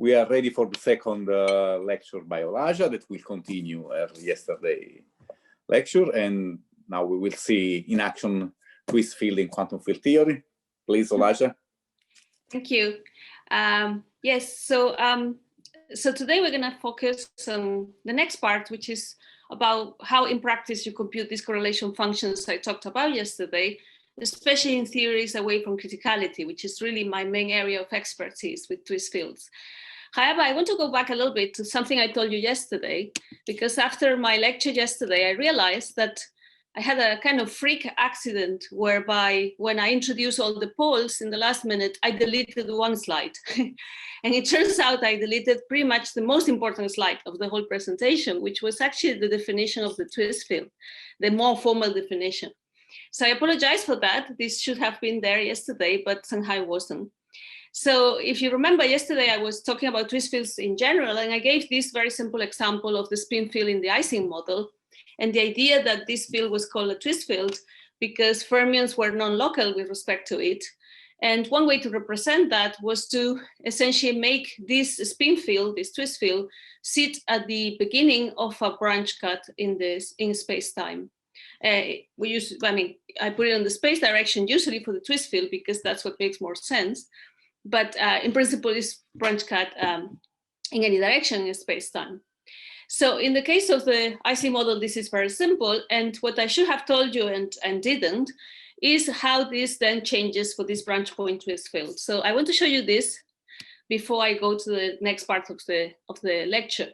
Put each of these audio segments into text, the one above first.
We are ready for the second lecture by Olalla that will continue yesterday lecture, and now we will see in action twist field in quantum field theory. Please, Olalla. Thank you. Yes, so today we're going to focus on the next part, which is about how in practice you compute these correlation functions I talked about yesterday, especially in theories away from criticality, which is really my main area of expertise with twist fields. However, I want to go back a little bit to something I told you yesterday, because after my lecture yesterday, I realized that I had a kind of freak accident whereby when I introduced all the polls in the last minute, I deleted one slide. And it turns out I deleted pretty much the most important slide of the whole presentation, which was actually the definition of the twist field, the more formal definition. So I apologize for that. This should have been there yesterday, but somehow it wasn't. So if you remember yesterday, I was talking about twist fields in general, and I gave this very simple example of the spin field in the Ising model. And the idea that this field was called a twist field because fermions were non-local with respect to it. And one way to represent that was to essentially make this spin field, this twist field, sit at the beginning of a branch cut in space-time. I put it on the space direction usually for the twist field because that's what makes more sense. But in principle, this branch cut in any direction in space-time. So in the case of the Ising model, this is very simple. And what I should have told you and didn't is how this then changes for this branch point twist field. So I want to show you this before I go to the next part of the lecture.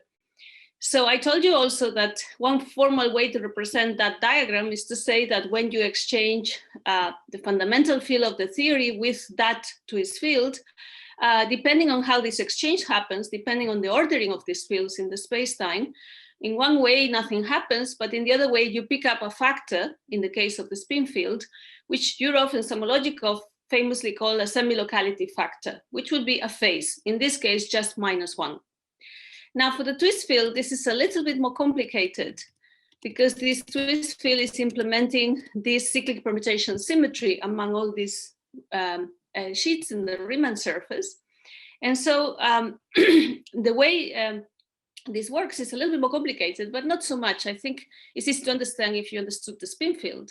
So I told you also that one formal way to represent that diagram is to say that when you exchange the fundamental field of the theory with that twist field, depending on how this exchange happens, depending on the ordering of these fields in the space-time, in one way, nothing happens, but in the other way, you pick up a factor, in the case of the spin field, which Yurov and Samologikov famously call a semi-locality factor, which would be a phase, in this case, just -1. Now, for the twist field, this is a little bit more complicated because this twist field is implementing this cyclic permutation symmetry among all these sheets in the Riemann surface. And so the way this works is a little bit more complicated, but not so much. I think it's easy to understand if you understood the spin field.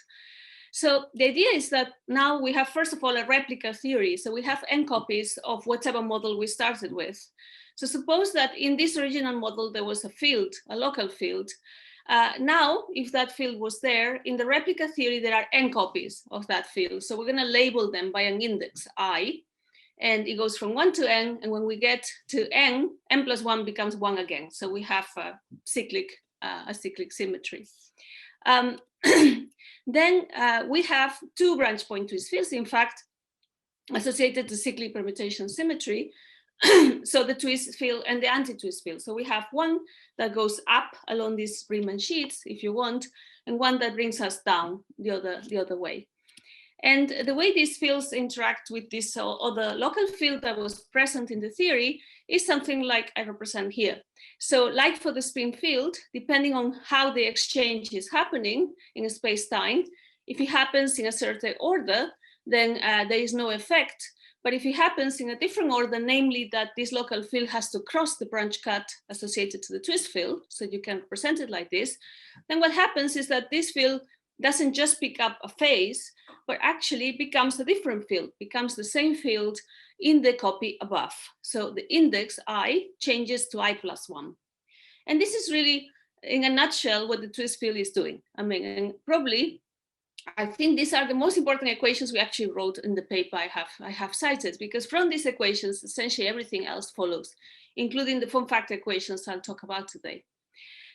So the idea is that now we have, first of all, a replica theory. So we have n copies of whatever model we started with. So suppose that in this original model, there was a field, a local field. Now, if that field was there, in the replica theory, there are n copies of that field. So we're going to label them by an index I, and it goes from 1 to n. And when we get to n, n plus 1 becomes 1 again. So we have a cyclic symmetry. Then we have two branch point twist fields, in fact, associated to cyclic permutation symmetry. So the twist field and the anti-twist field. So we have one that goes up along these Riemann sheets, if you want, and one that brings us down the other way. And the way these fields interact with this other local field that was present in the theory is something like I represent here. So like for the spin field, depending on how the exchange is happening in a space-time, if it happens in a certain order, then there is no effect. But if it happens in a different order, namely that this local field has to cross the branch cut associated to the twist field, so you can present it like this, then what happens is that this field doesn't just pick up a phase, but actually becomes a different field, becomes the same field in the copy above. So the index I changes to I plus 1. And this is really, in a nutshell, what the twist field is doing. I mean, and probably, I think these are the most important equations we actually wrote in the paper I have cited, because from these equations, essentially everything else follows, including the form factor equations I'll talk about today.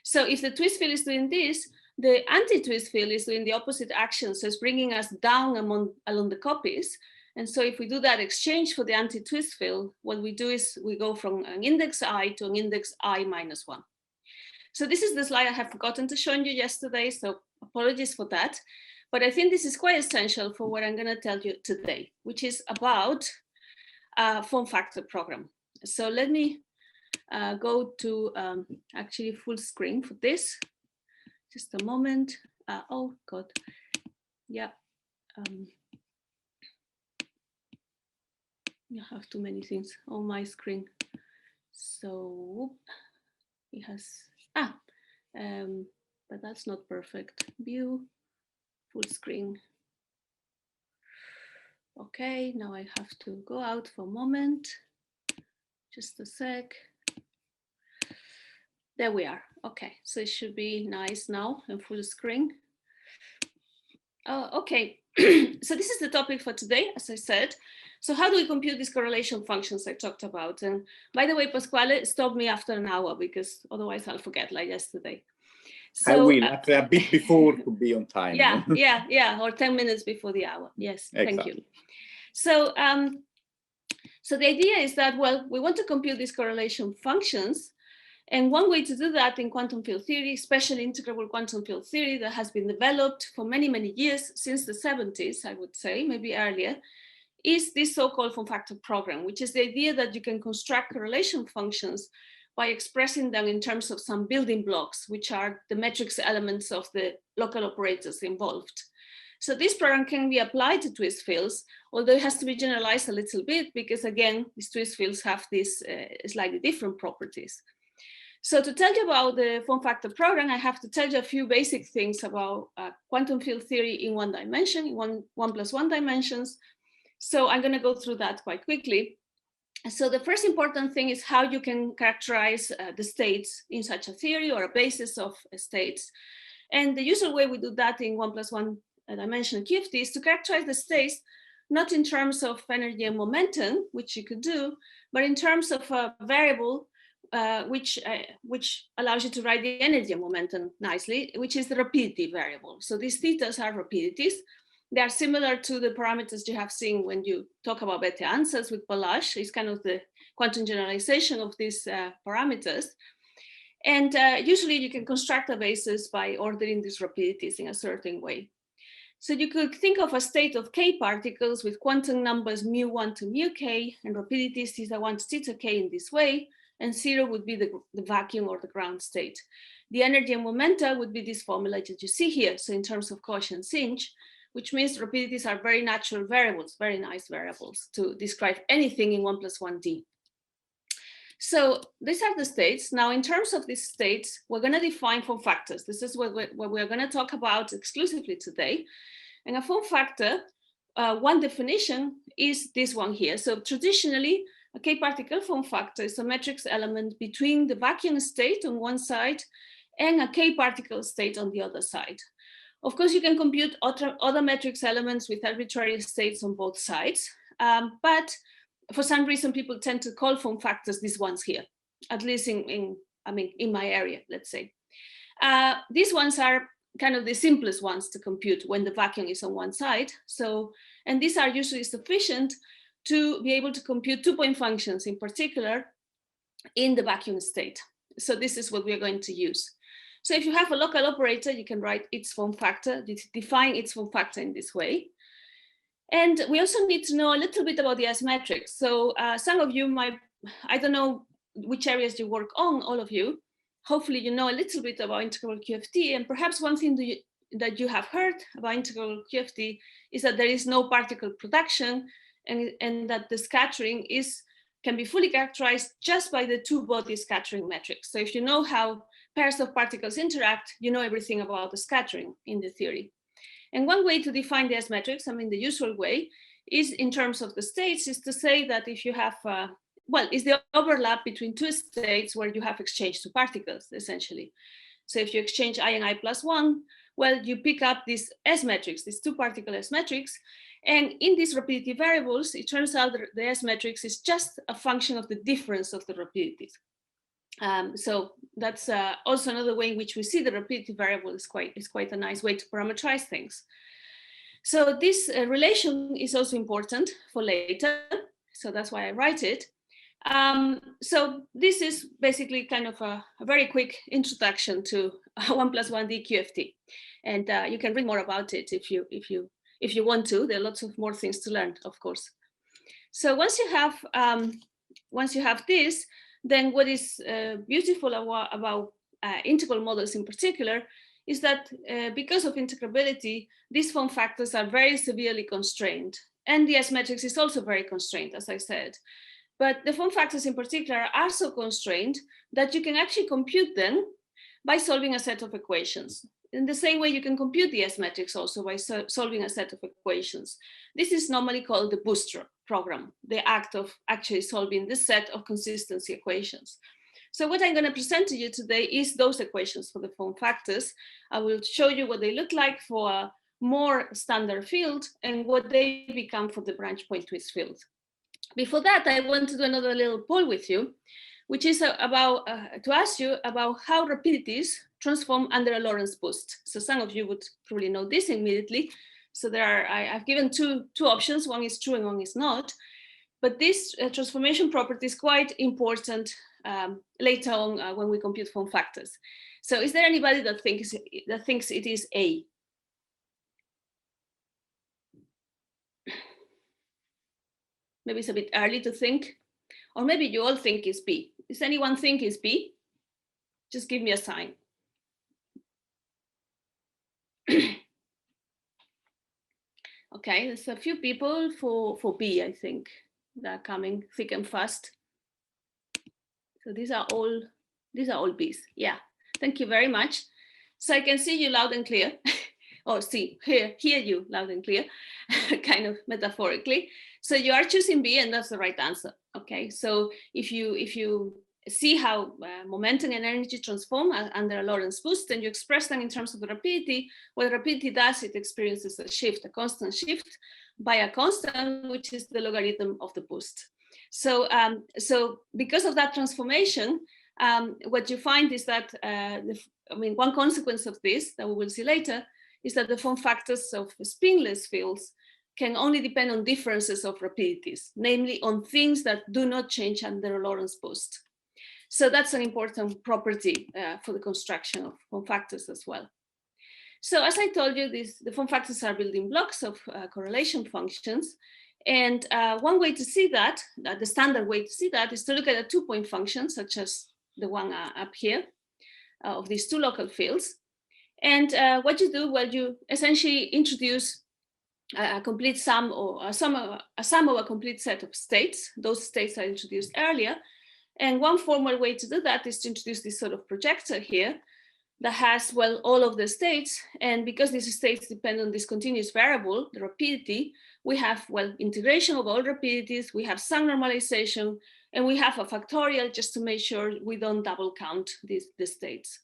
So if the twist field is doing this, the anti-twist field is doing the opposite action, so it's bringing us down along the copies. And so if we do that exchange for the anti-twist field, what we do is we go from an index I to an index I minus 1. So this is the slide I have forgotten to show you yesterday, so apologies for that. But I think this is quite essential for what I'm going to tell you today, which is about form factor program. So let me go to actually full screen for this. Just a moment. Oh, God. Yeah. I have too many things on my screen. So it has, but that's not perfect. View, full screen. Okay, now I have to go out for a moment. Just a sec. There we are. Okay, so it should be nice now and full screen. Okay, so this is the topic for today, as I said. So how do we compute these correlation functions I talked about? And by the way, Pasquale, stop me after an hour because otherwise I'll forget like yesterday. So, I will, a bit before to be on time. Yeah, or 10 minutes before the hour. Yes, exactly. Thank you. So, so the idea is that, well, we want to compute these correlation functions. And one way to do that in quantum field theory, especially integrable quantum field theory that has been developed for many, many years, since the 70s, I would say, maybe earlier, is this so-called form factor program, which is the idea that you can construct correlation functions by expressing them in terms of some building blocks, which are the matrix elements of the local operators involved. So this program can be applied to twist fields, although it has to be generalized a little bit because, again, these twist fields have these slightly different properties. So to tell you about the form factor program, I have to tell you a few basic things about quantum field theory in one dimension, in one plus one dimensions. So I'm going to go through that quite quickly. So the first important thing is how you can characterize the states in such a theory or a basis of states. And the usual way we do that in 1 plus 1 dimensional QFT is to characterize the states not in terms of energy and momentum, which you could do, but in terms of a variable which allows you to write the energy and momentum nicely, which is the rapidity variable. So these thetas are rapidities. They are similar to the parameters you have seen when you talk about better answers with Balazs. It's kind of the quantum generalization of these parameters. And usually you can construct a basis by ordering these rapidities in a certain way. So you could think of a state of k particles with quantum numbers mu1 to mu k and rapidities θ1 to θk k in this way, and 0 would be the vacuum or the ground state. The energy and momenta would be this formula that you see here. So in terms of Cauchy and Sinh, which means rapidities are very natural variables, very nice variables to describe anything in 1 plus 1D. So these are the states. Now, in terms of these states, we're going to define form factors. This is what we're going to talk about exclusively today. And a form factor, one definition is this one here. So traditionally, a k-particle form factor is a matrix element between the vacuum state on one side and a k-particle state on the other side. Of course, you can compute other matrix elements with arbitrary states on both sides, but for some reason, people tend to call form factors these ones here, at least in my area, let's say. These ones are kind of the simplest ones to compute when the vacuum is on one side. So, and these are usually sufficient to be able to compute two-point functions in particular in the vacuum state. So this is what we're going to use. So if you have a local operator, you can write its form factor, define its form factor in this way. And we also need to know a little bit about the S-metrics. So some of you might, I don't know which areas you work on, all of you. Hopefully you know a little bit about integral QFT. And perhaps one thing that you have heard about integral QFT is that there is no particle production and that the scattering can be fully characterized just by the two-body scattering metrics. So if you know how pairs of particles interact, you know everything about the scattering in the theory. And one way to define the S-metrics, the usual way, is in terms of the states, is to say that if you have, is the overlap between two states where you have exchanged two particles, essentially. So if you exchange I and I plus 1, well, you pick up these S-metrics, these two-particle S-metrics, and in these rapidity variables, it turns out that the S-metrics is just a function of the difference of the rapidities. So that's also another way in which we see the rapidity variable is quite a nice way to parameterize things. So this relation is also important for later. So that's why I write it. So this is basically kind of a very quick introduction to 1 plus 1D QFT. And you can read more about it if you want to. There are lots of more things to learn, of course. So once you have this, then what is beautiful about integral models in particular is that because of integrability, these form factors are very severely constrained. And the S-metrics is also very constrained, as I said. But the form factors in particular are so constrained that you can actually compute them by solving a set of equations. In the same way, you can compute the S matrix also by solving a set of equations. This is normally called the booster program, the act of actually solving this set of consistency equations. So what I'm going to present to you today is those equations for the form factors. I will show you what they look like for a more standard field and what they become for the branch point twist field. Before that, I want to do another little poll with you, which is about to ask you about how rapidities transform under a Lorentz boost. So some of you would probably know this immediately. So I've given two options. One is true and one is not. But this transformation property is quite important later on when we compute form factors. So is there anybody that thinks it is A? Maybe it's a bit early to think, or maybe you all think it's B. Does anyone think it's B? Just give me a sign. Okay, there's a few people for B, I think, that are coming thick and fast. So these are all B's. Yeah, thank you very much. So I can see you loud and clear, or hear you loud and clear, kind of metaphorically. So you are choosing B, and that's the right answer. Okay, so if you see how momentum and energy transform under a Lorentz boost, and you express them in terms of the rapidity, what rapidity does, it experiences a shift, a constant shift by a constant, which is the logarithm of the boost. So, because of that transformation, what you find is that, one consequence of this that we will see later is that the form factors of spinless fields can only depend on differences of rapidities, namely on things that do not change under a Lorentz boost. So that's an important property for the construction of form factors as well. So as I told you, the form factors are building blocks of correlation functions. And one way to see that, the standard way to see that, is to look at a two-point function, such as the one up here, of these two local fields. And what you do, well, you essentially introduce a complete sum, or a sum of a complete set of states. Those states I introduced earlier. And one formal way to do that is to introduce this sort of projector here that has, well, all of the states. And because these states depend on this continuous variable, the rapidity, we have, well, integration of all rapidities, we have some normalization, and we have a factorial just to make sure we don't double count the states.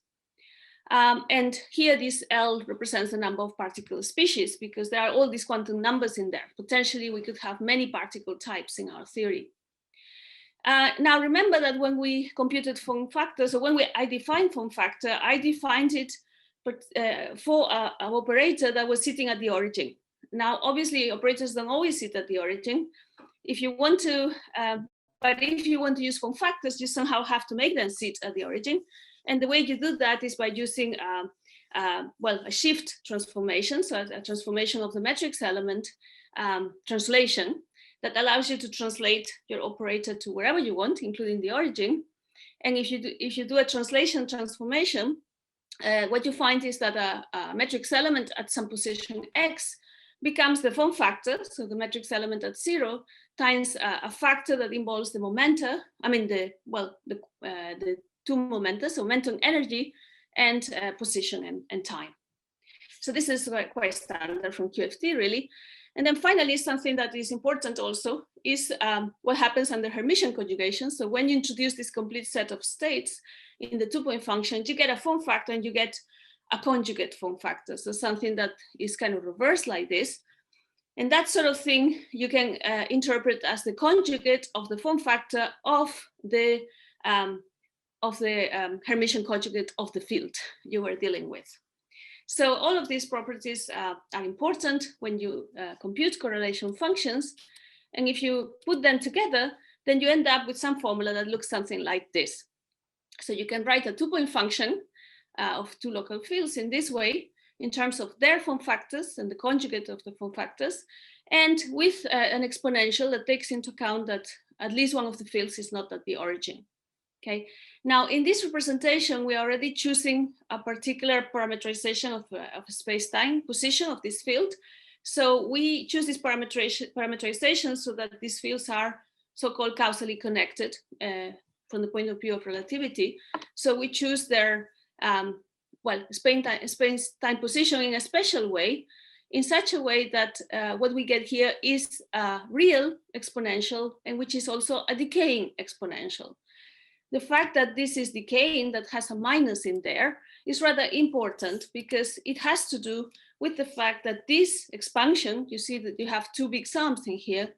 And here this L represents the number of particle species, because there are all these quantum numbers in there. Potentially we could have many particle types in our theory. Now remember that when we computed form factors, or when I defined form factor, I defined it for an operator that was sitting at the origin. Now, obviously, operators don't always sit at the origin. If you want to, but if you want to use form factors, you somehow have to make them sit at the origin. And the way you do that is by using, well, a shift transformation, so a transformation of the matrix element translation that allows you to translate your operator to wherever you want, including the origin. And if you do a translation transformation, what you find is that a matrix element at some position x becomes the form factor, so the matrix element at 0 times a factor that involves the momenta, the two momenta, so momentum, energy, and position and time. So this is quite standard from QFT, really. And then finally, something that is important also is what happens under Hermitian conjugation. So when you introduce this complete set of states in the two-point function, you get a form factor and you get a conjugate form factor. So something that is kind of reversed like this. And that sort of thing you can interpret as the conjugate of the form factor of the Hermitian conjugate of the field you were dealing with. So all of these properties are important when you compute correlation functions. And if you put them together, then you end up with some formula that looks something like this. So you can write a two-point function of two local fields in this way, in terms of their form factors and the conjugate of the form factors, and with an exponential that takes into account that at least one of the fields is not at the origin. Okay. Now, in this representation, we are already choosing a particular parameterization of a space-time position of this field. So we choose this parameterization so that these fields are so-called causally connected from the point of view of relativity. So we choose their space-time position in a special way, in such a way that what we get here is a real exponential, and which is also a decaying exponential. The fact that this is decaying, that has a minus in there, is rather important because it has to do with the fact that this expansion, you see that you have two big sums in here,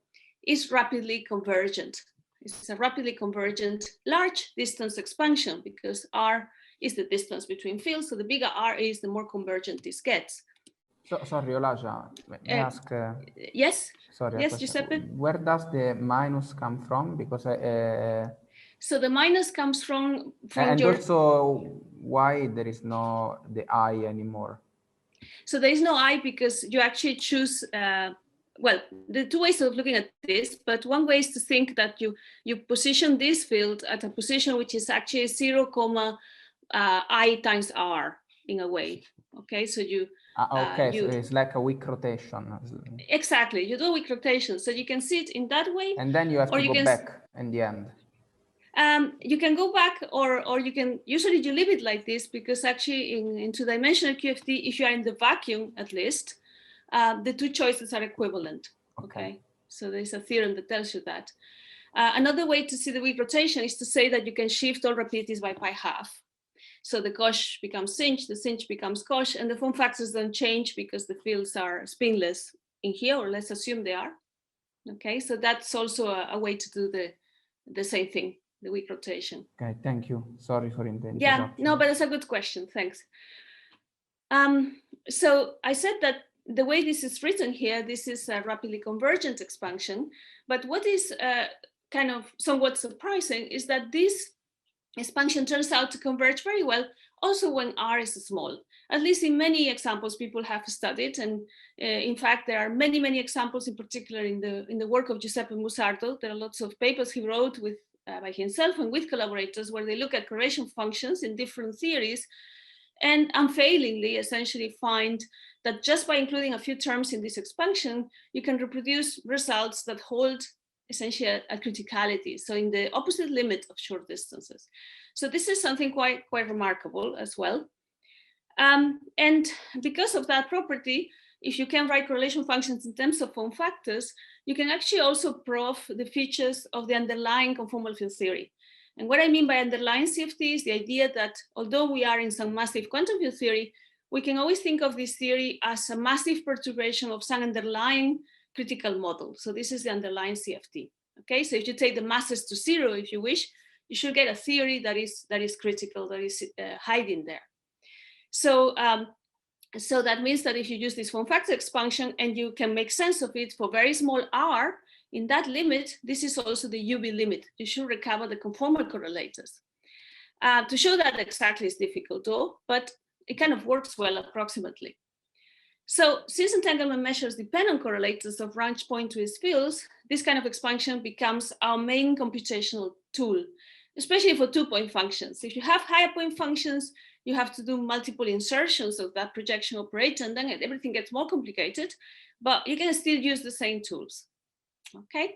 is rapidly convergent. It's a rapidly convergent large distance expansion because R is the distance between fields. So the bigger R is, the more convergent this gets. So, sorry, Olalla, may I ask? Yes. Sorry. Yes, Giuseppe. Where does the minus come from? Because so the minus comes from and your... also why there is no the I anymore. So there is no I because you actually choose. Well, there are two ways of looking at this, but one way is to think that you position this field at a position which is actually 0, I times R in a way. Okay, so you. Okay, so it's like a weak rotation. Exactly, you do a weak rotation, so you can see it in that way. And then you have to go back in the end. You can go back, or you can, usually you leave it like this because actually in two-dimensional QFT, if you are in the vacuum at least, the two choices are equivalent. Okay, so there's a theorem that tells you that. Another way to see the weak rotation is to say that you can shift all rapidities by pi12. So the cosh becomes sinh, the sinh becomes cosh, and the form factors don't change because the fields are spinless in here, or let's assume they are. Okay, so that's also a way to do the same thing, the weak rotation. Okay, thank you. Sorry for interrupting. Yeah, no, but it's a good question. Thanks. So I said that the way this is written here, this is a rapidly convergent expansion. But what is kind of somewhat surprising is that this expansion turns out to converge very well also when R is small. At least in many examples people have studied, and in fact there are many examples, in particular in the work of Giuseppe Musardo. There are lots of papers he wrote with by himself and with collaborators where they look at correlation functions in different theories and unfailingly essentially find that just by including a few terms in this expansion, you can reproduce results that hold essentially at criticality, so in the opposite limit of short distances. So this is something quite remarkable as well. And because of that property, if you can write correlation functions in terms of form factors, you can actually also prove the features of the underlying conformal field theory. And what I mean by underlying CFT is the idea that although we are in some massive quantum field theory, we can always think of this theory as a massive perturbation of some underlying critical model. So this is the underlying CFT. Okay, so if you take the masses to 0, if you wish, you should get a theory that is critical, that is hiding there. So so that means that if you use this form factor expansion and you can make sense of it for very small r, in that limit, this is also the UV limit. You should recover the conformal correlators. To show that exactly is difficult though, but it kind of works well approximately. So since entanglement measures depend on correlators of range point to its fields, this kind of expansion becomes our main computational tool, especially for 2-point functions. If you have higher point functions, you have to do multiple insertions of that projection operator, and then everything gets more complicated, but you can still use the same tools. Okay,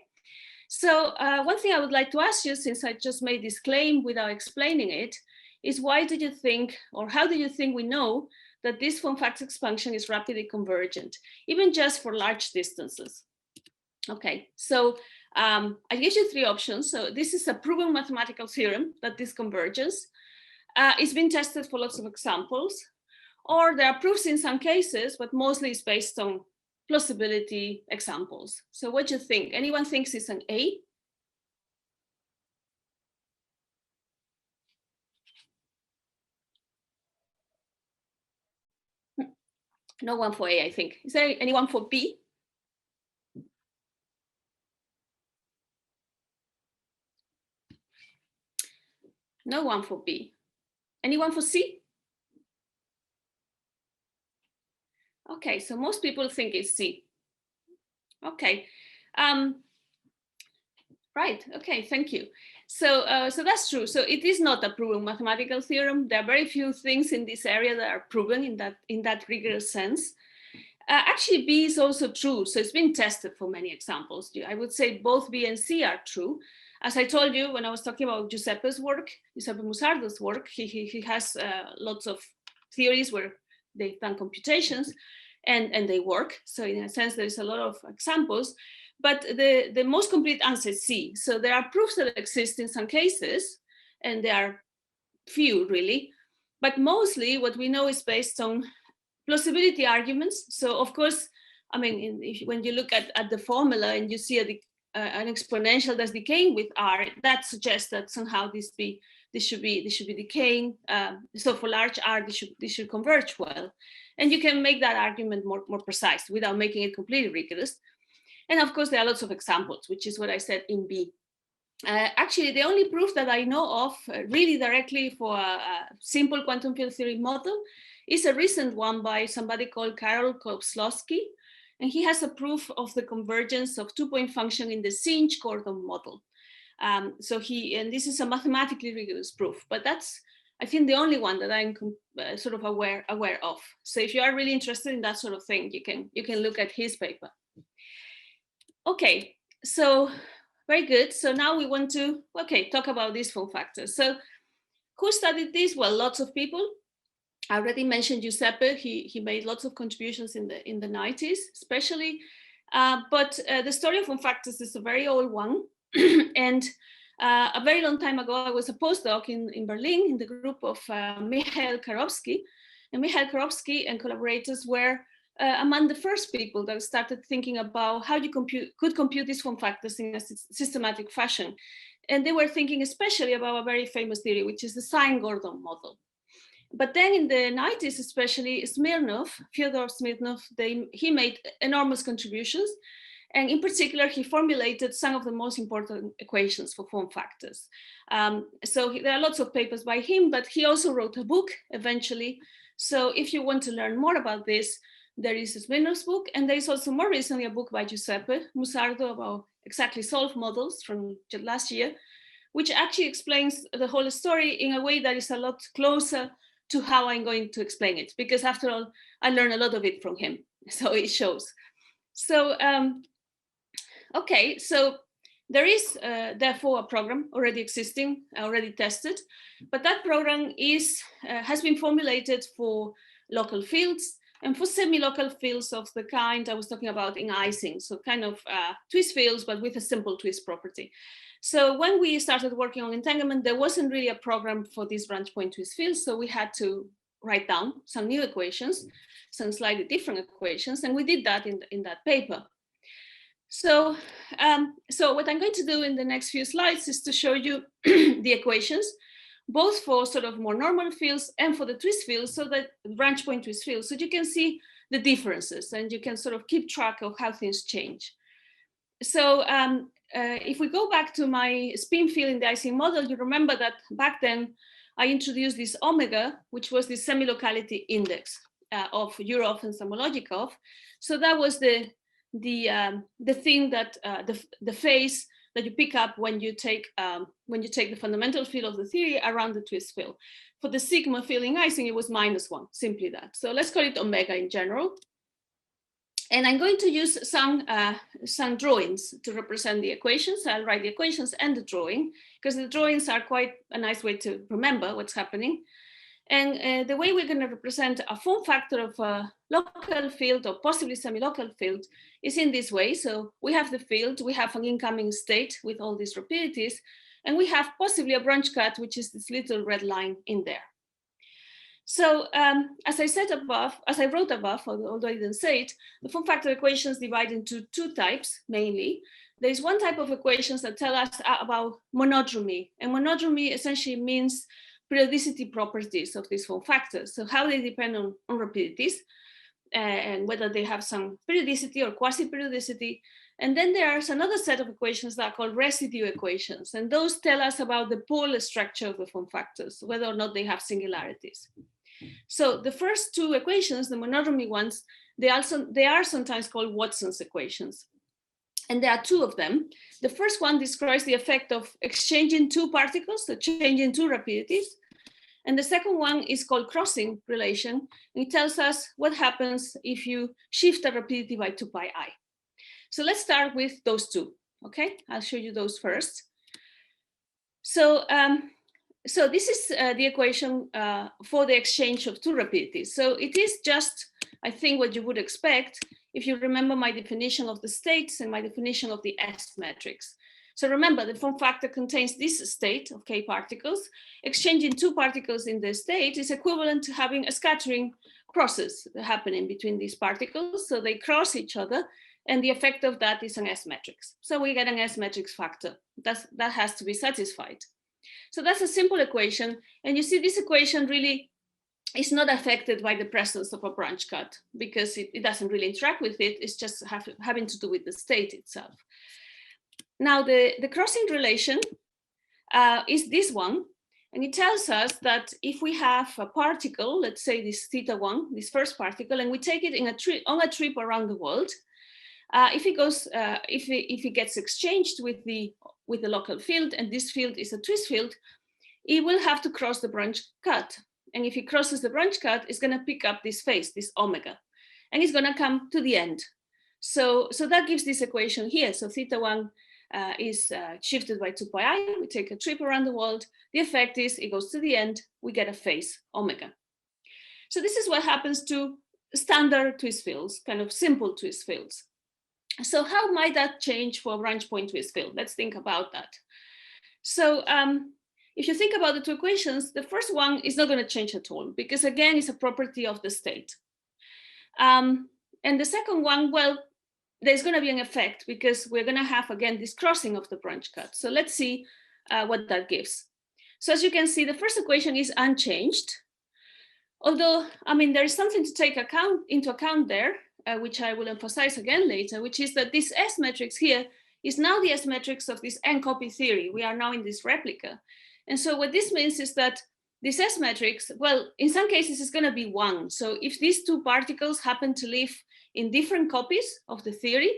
so one thing I would like to ask you, since I just made this claim without explaining it, is why do you think, or how do you think we know that this form factor expansion is rapidly convergent, even just for large distances? Okay, so I give you 3 options. So this is a proven mathematical theorem that this converges. It's been tested for lots of examples, or there are proofs in some cases, but mostly it's based on plausibility examples. So what do you think? Anyone thinks it's an A? No one for A, I think. Is there anyone for B? No one for B. Anyone for C? Okay, so most people think it's C. Okay, right, okay, thank you. So, so that's true. So it is not a proven mathematical theorem. There are very few things in this area that are proven in that rigorous sense. Actually, B is also true. So it's been tested for many examples. I would say both B and C are true. As I told you when I was talking about Giuseppe's work, Giuseppe Musardo's work, he has lots of theories where they've done computations and they work. So in a sense, there's a lot of examples, but the most complete answer is C. So there are proofs that exist in some cases, and there are few really, but mostly what we know is based on plausibility arguments. So of course, I mean, when you look at the formula and you see an exponential that's decaying with R, that suggests that somehow this should be decaying. So for large R, this should converge well. And you can make that argument more precise without making it completely rigorous. And of course, there are lots of examples, which is what I said in B. Actually, the only proof that I know of really directly for a simple quantum field theory model is a recent one by somebody called Karol Kozlowski. And he has a proof of the convergence of two-point function in the Sinch-Gordon model. And this is a mathematically rigorous proof, but that's, I think, the only one that I'm sort of aware of. So if you are really interested in that sort of thing, you can look at his paper. Okay, so very good. So now we want to, talk about these form factors. So who studied this? Well, lots of people. I already mentioned Giuseppe. He made lots of contributions in the 90s, especially. But the story of form factors is a very old one. And a very long time ago, I was a postdoc in Berlin in the group of Michael Karowski. And Michael Karowski and collaborators were among the first people that started thinking about how you could compute these form factors in a systematic fashion. And they were thinking especially about a very famous theory, which is the Sine-Gordon model. But then in the 90s, especially Fyodor Smirnov, he made enormous contributions. And in particular, he formulated some of the most important equations for form factors. So there are lots of papers by him, but he also wrote a book eventually. So if you want to learn more about this, there is Smirnov's book, and there is also more recently a book by Giuseppe Musardo about exactly solved models from last year, which actually explains the whole story in a way that is a lot closer to how I'm going to explain it, because after all, I learned a lot of it from him, so it shows. So, okay, so there is therefore a program already existing, already tested, but that program has been formulated for local fields and for semi-local fields of the kind I was talking about in Ising, so kind of twist fields, but with a simple twist property. So when we started working on entanglement, there wasn't really a program for these branch point twist fields, so we had to write down some new equations, some slightly different equations, and we did that in that paper. So, what I'm going to do in the next few slides is to show you the equations, both for sort of more normal fields and for the twist fields, so that branch point twist fields, so you can see the differences and you can sort of keep track of how things change. So if we go back to my spin field in the Ising model, you remember that back then I introduced this omega, which was the semi-locality index of Euroff and Samologikov. So that was the thing that the phase that you pick up when you take the fundamental field of the theory around the twist field. For the sigma field in Ising, it was -1, simply that. So let's call it omega in general. And I'm going to use some drawings to represent the equations. I'll write the equations and the drawing, because the drawings are quite a nice way to remember what's happening. And the way we're going to represent a form factor of a local field or possibly semi-local field is in this way. So we have the field, we have an incoming state with all these rapidities, and we have possibly a branch cut, which is this little red line in there. So as I said above, as I wrote above, although I didn't say it, the form factor equations divide into two types mainly. There's one type of equations that tell us about monodromy, and monodromy essentially means periodicity properties of these form factors. So how they depend on rapidities and whether they have some periodicity or quasi-periodicity. And then there's another set of equations that are called residue equations. And those tell us about the pole structure of the form factors, whether or not they have singularities. So the first two equations, the monodromy ones, they are sometimes called Watson's equations. And there are two of them. The first one describes the effect of exchanging two particles, so changing two rapidities. And the second one is called crossing relation. It tells us what happens if you shift the rapidity by 2 pi I. So let's start with those two. Okay, I'll show you those first. So, so this is the equation for the exchange of two rapidities. So it is just, I think, what you would expect if you remember my definition of the states and my definition of the S matrix. So remember, the form factor contains this state of k particles. Exchanging two particles in the state is equivalent to having a scattering process happening between these particles. So they cross each other, and the effect of that is an S matrix. So we get an S matrix factor. That has to be satisfied. So that's a simple equation. And you see this equation really is not affected by the presence of a branch cut because it doesn't really interact with it. It's just having to do with the state itself. Now, the crossing relation is this one, and it tells us that if we have a particle, let's say this θ1, this first particle, and we take it on a trip around the world, if it gets exchanged with the local field, and this field is a twist field, it will have to cross the branch cut. And if it crosses the branch cut, it's going to pick up this phase, this omega, and it's going to come to the end. So that gives this equation here. So θ1 is shifted by 2 pi I. We take a trip around the world. The effect is it goes to the end. We get a phase omega. So this is what happens to standard twist fields, kind of simple twist fields. So how might that change for a branch point twist field? Let's think about that. So if you think about the two equations, the first one is not going to change at all because, again, it's a property of the state. And the second one, well, there's going to be an effect because we're going to have, again, this crossing of the branch cut. So let's see what that gives. So as you can see, the first equation is unchanged. Although, I mean, there is something to take into account there, which I will emphasize again later, which is that this S matrix here is now the S matrix of this n-copy theory. We are now in this replica. And so what this means is that this S matrix, well, in some cases, it's going to be 1. So if these two particles happen to live in different copies of the theory,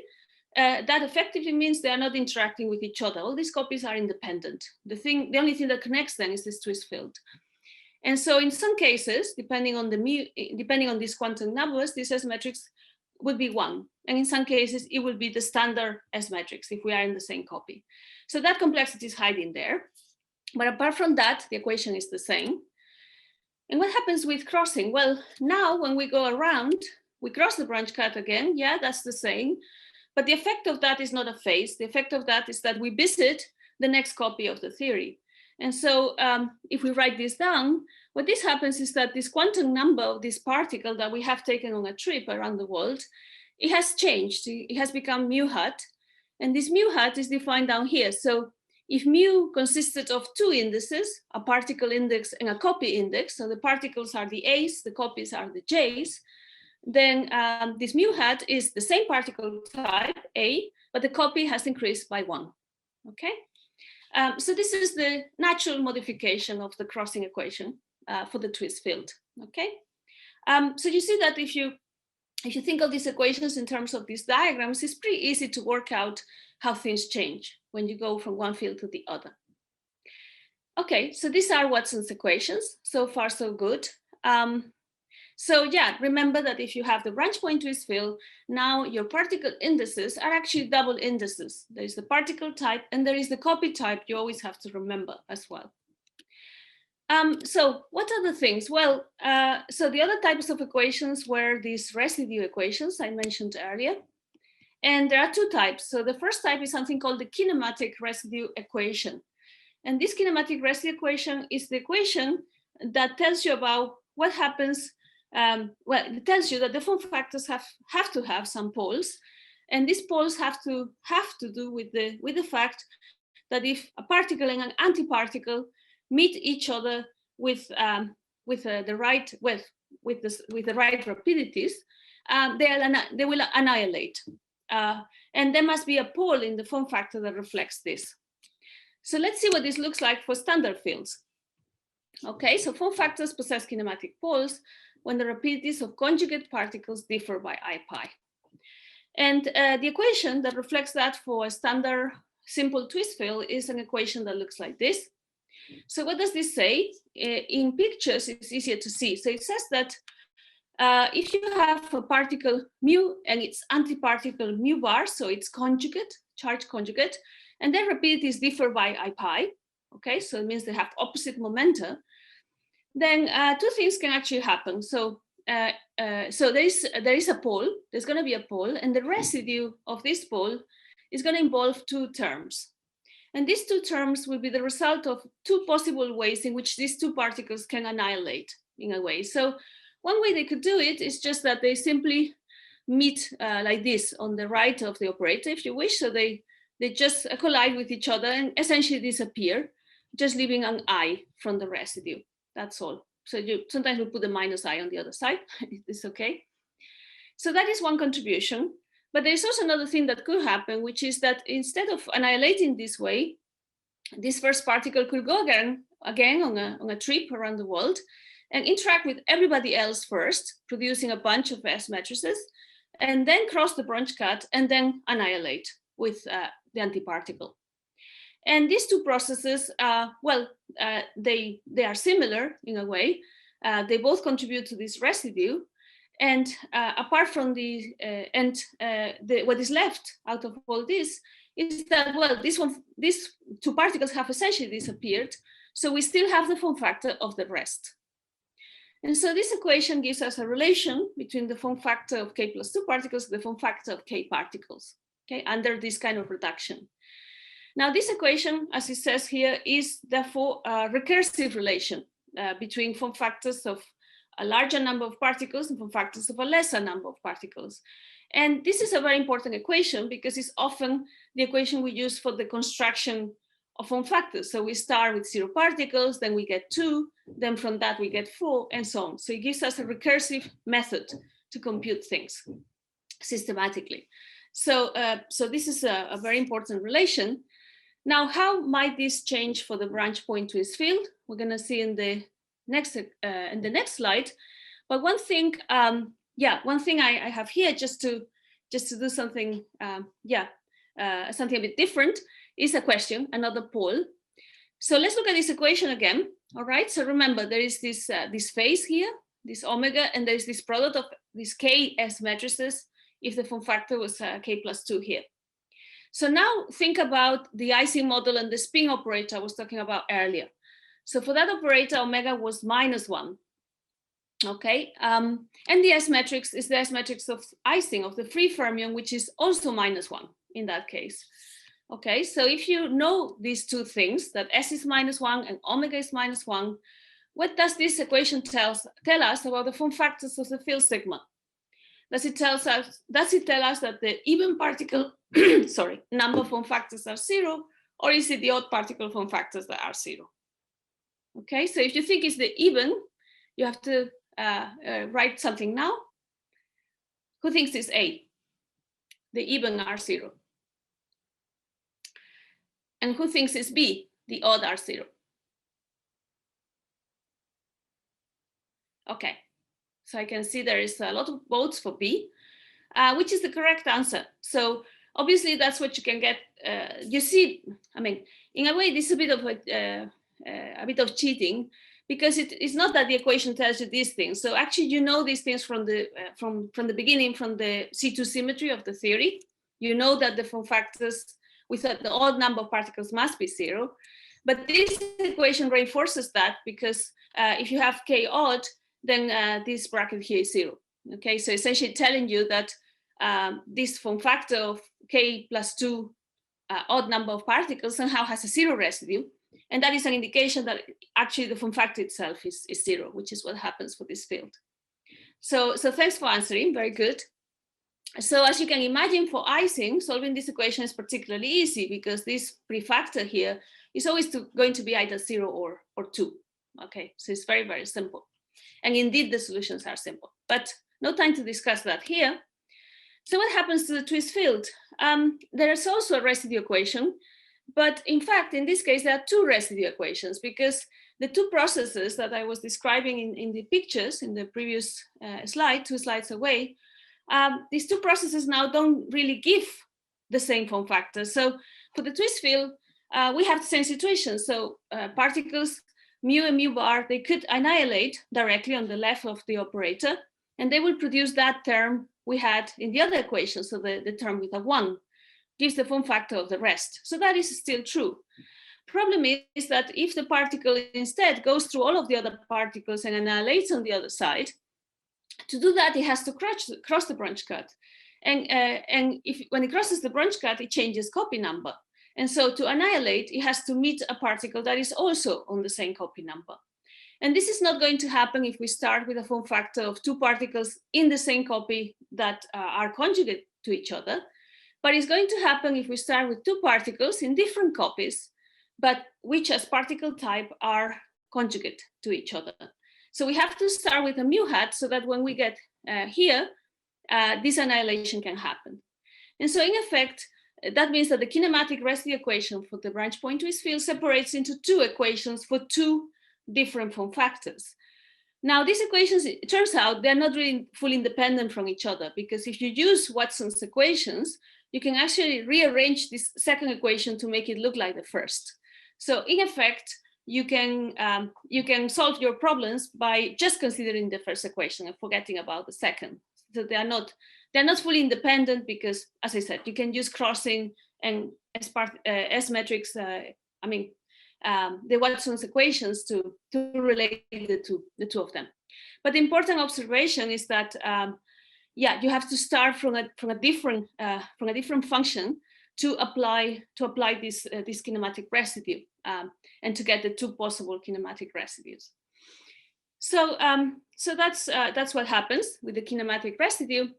that effectively means they are not interacting with each other. All these copies are independent. The only thing that connects them is this twist field. And so in some cases, depending on these quantum numbers, this S matrix would be 1. And in some cases, it will be the standard S matrix if we are in the same copy. So that complexity is hiding there. But apart from that, the equation is the same. And what happens with crossing? Well, now when we go around, we cross the branch cut again. Yeah, that's the same. But the effect of that is not a phase. The effect of that is that we visit the next copy of the theory. And so if we write this down, what this happens is that this quantum number of this particle that we have taken on a trip around the world, it has changed. It has become mu hat. And this mu hat is defined down here. So if mu consisted of two indices, a particle index and a copy index, so the particles are the A's, the copies are the J's, then this mu hat is the same particle type, A, but the copy has increased by 1, okay? So this is the natural modification of the crossing equation for the twist field, okay? So you see that if you think of these equations in terms of these diagrams, it's pretty easy to work out how things change when you go from one field to the other. Okay, so these are Watson's equations. So far, so good. So yeah, remember that if you have the branch point twist field, now your particle indices are actually double indices. There is the particle type and there is the copy type you always have to remember as well. So what are the things? Well, so the other types of equations were these residue equations I mentioned earlier. And there are two types. So the first type is something called the kinematic residue equation. And this kinematic residue equation is the equation that tells you about what happens. Well, it tells you that the form factors have to have some poles. And these poles have to do with the fact that if a particle and an antiparticle meet each other with the right rapidities, they will annihilate. And there must be a pole in the form factor that reflects this. So let's see what this looks like for standard fields. Okay, so form factors possess kinematic poles when the rapidities of conjugate particles differ by I pi. And the equation that reflects that for a standard simple twist field is an equation that looks like this. So what does this say? In pictures, it's easier to see. So it says that if you have a particle mu and its antiparticle mu bar, so it's conjugate, charge conjugate, and their rapidities differ by I pi, okay, so it means they have opposite momenta, then two things can actually happen. So so there is a pole, there's going to be a pole, and the residue of this pole is going to involve two terms. And these two terms will be the result of two possible ways in which these two particles can annihilate in a way. So one way they could do it is just that they simply meet like this on the right of the operator, if you wish. So they just collide with each other and essentially disappear, just leaving an I from the residue. That's all. So you sometimes we put a minus I on the other side. It's okay. So that is one contribution. But there's also another thing that could happen, which is that instead of annihilating this way, this first particle could go again on a trip around the world and interact with everybody else first, producing a bunch of S matrices, and then cross the branch cut and then annihilate with the antiparticle. And these two processes, they are similar in a way. They both contribute to this residue. And apart from what is left out of all this is that, well, these two particles have essentially disappeared. So we still have the form factor of the rest. And so this equation gives us a relation between the form factor of K plus 2 particles and the form factor of K particles, okay, under this kind of reduction. Now, this equation, as it says here, is therefore a recursive relation between form factors of a larger number of particles and form factors of a lesser number of particles. And this is a very important equation because it's often the equation we use for the construction of form factors. So we start with 0 particles, then we get 2, then from that we get 4, and so on. So it gives us a recursive method to compute things systematically. So, so this is a very important relation. Now, how might this change for the branch point twist field? We're going to see in the next slide. But one thing, one thing I have here just to do something, something a bit different is a question, another poll. So let's look at this equation again. All right. So remember, there is this this phase here, this omega, and there's this product of these K S matrices if the form factor was K plus 2 here. So now think about the Ising model and the spin operator I was talking about earlier. So for that operator, omega was -1. Okay, and the S matrix is the S matrix of Ising, of the free fermion, which is also -1 in that case. Okay, so if you know these two things, that S is -1 and omega is -1, what does this equation tell us about the form factors of the field sigma? Does it tell us that the even particle number form factors are 0, or is it the odd particle form factors that are 0? Okay, so if you think it's the even, you have to write something now. Who thinks it's A? The even are 0. And who thinks it's B? The odd are 0. Okay, so I can see there is a lot of votes for B, which is the correct answer. So obviously that's what you can get. You see, I mean, in a way, this is a bit of cheating, because it's not that the equation tells you these things. So actually, you know these things from the beginning, from the C2 symmetry of the theory. You know that the form factors with the odd number of particles must be 0. But this equation reinforces that, because if you have K odd, then this bracket here is 0. Okay, so essentially telling you that this form factor of K plus 2 odd number of particles somehow has a 0 residue. And that is an indication that actually the form factor itself is 0, which is what happens for this field. So thanks for answering, very good. So as you can imagine, for Ising, solving this equation is particularly easy, because this prefactor here is always going to be either 0 or 2. Okay, so it's very, very simple. And indeed, the solutions are simple, but no time to discuss that here. So what happens to the twist field? There is also a residue equation, but in fact, in this case, there are two residue equations, because the two processes that I was describing in the pictures in the previous slide, 2 slides away, these two processes now don't really give the same form factor. So for the twist field, we have the same situation. So particles mu and mu bar, they could annihilate directly on the left of the operator, and they will produce that term we had in the other equation. So the term with a 1 gives the form factor of the rest. So that is still true. Problem is that if the particle instead goes through all of the other particles and annihilates on the other side, to do that, it has to cross the branch cut. And when it crosses the branch cut, it changes copy number. And so to annihilate, it has to meet a particle that is also on the same copy number. And this is not going to happen if we start with a form factor of 2 particles in the same copy that are conjugate to each other. But it's going to happen if we start with 2 particles in different copies, but which as particle type are conjugate to each other. So we have to start with a mu hat so that when we get here, this annihilation can happen. And so in effect, that means that the kinematic residue equation for the branch point twist field separates into 2 equations for 2 different form factors. Now, these equations, it turns out, they're not really fully independent from each other, because if you use Watson's equations, you can actually rearrange this second equation to make it look like the first. So in effect, you can solve your problems by just considering the first equation and forgetting about the second. So they're not fully independent because, as I said, you can use crossing and S metrics. The Watson's equations to relate the two of them. But the important observation is that you have to start from a different function to apply this kinematic residue and to get the 2 possible kinematic residues. So that's what happens with the kinematic residue.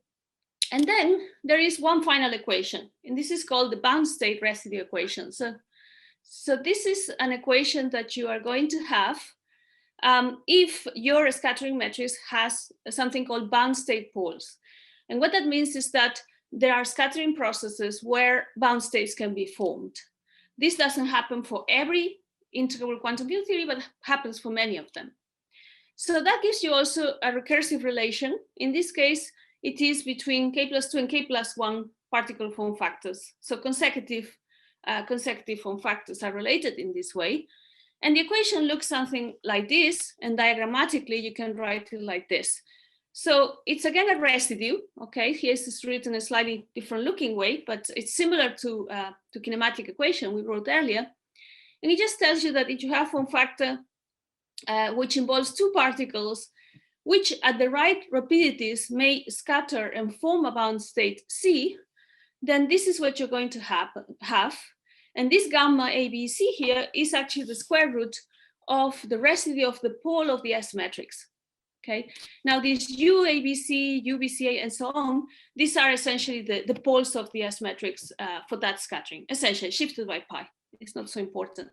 And then there is one final equation, and this is called the bound state residue equation. So this is an equation that you are going to have if your scattering matrix has something called bound state poles. And what that means is that there are scattering processes where bound states can be formed. This doesn't happen for every integral quantum field theory, but happens for many of them. So that gives you also a recursive relation. In this case, it is between k+2 and k+1 particle form factors. So consecutive form factors are related in this way. And the equation looks something like this, and diagrammatically you can write it like this. So it's again a residue, okay? Here it's written a slightly different looking way, but it's similar to kinematic equation we wrote earlier. And it just tells you that if you have form factor which involves 2 particles, which at the right rapidities may scatter and form a bound state C, then this is what you're going to have. And this gamma ABC here is actually the square root of the residue of the pole of the S matrix. Okay. Now these UABC, UBCA, and so on, these are essentially the poles of the S matrix for that scattering, essentially shifted by pi. It's not so important.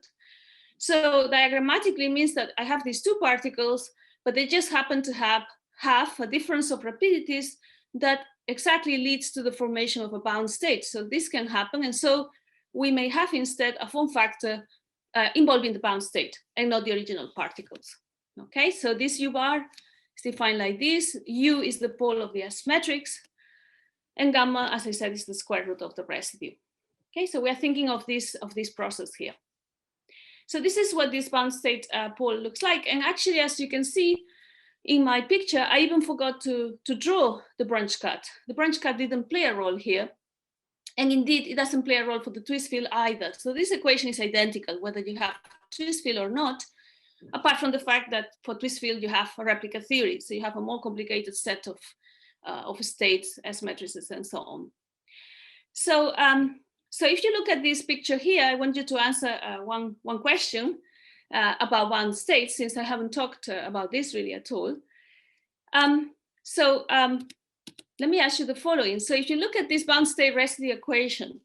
So diagrammatically means that I have these 2 particles, but they just happen to have a difference of rapidities that exactly leads to the formation of a bound state. So this can happen. And so we may have instead a form factor involving the bound state and not the original particles. Okay, so this U bar is defined like this. U is the pole of the S matrix, and gamma, as I said, is the square root of the residue. Okay, so we are thinking of this process here. So this is what this bound state pole looks like. And actually, as you can see in my picture, I even forgot to draw the branch cut. The branch cut didn't play a role here. And indeed, it doesn't play a role for the twist field either. So this equation is identical, whether you have twist field or not, apart from the fact that for twist field, you have a replica theory. So you have a more complicated set of states, S matrices, and so on. So, so if you look at this picture here, I want you to answer one question about bound states, since I haven't talked about this really at all. Let me ask you the following. So if you look at this bound state residue equation,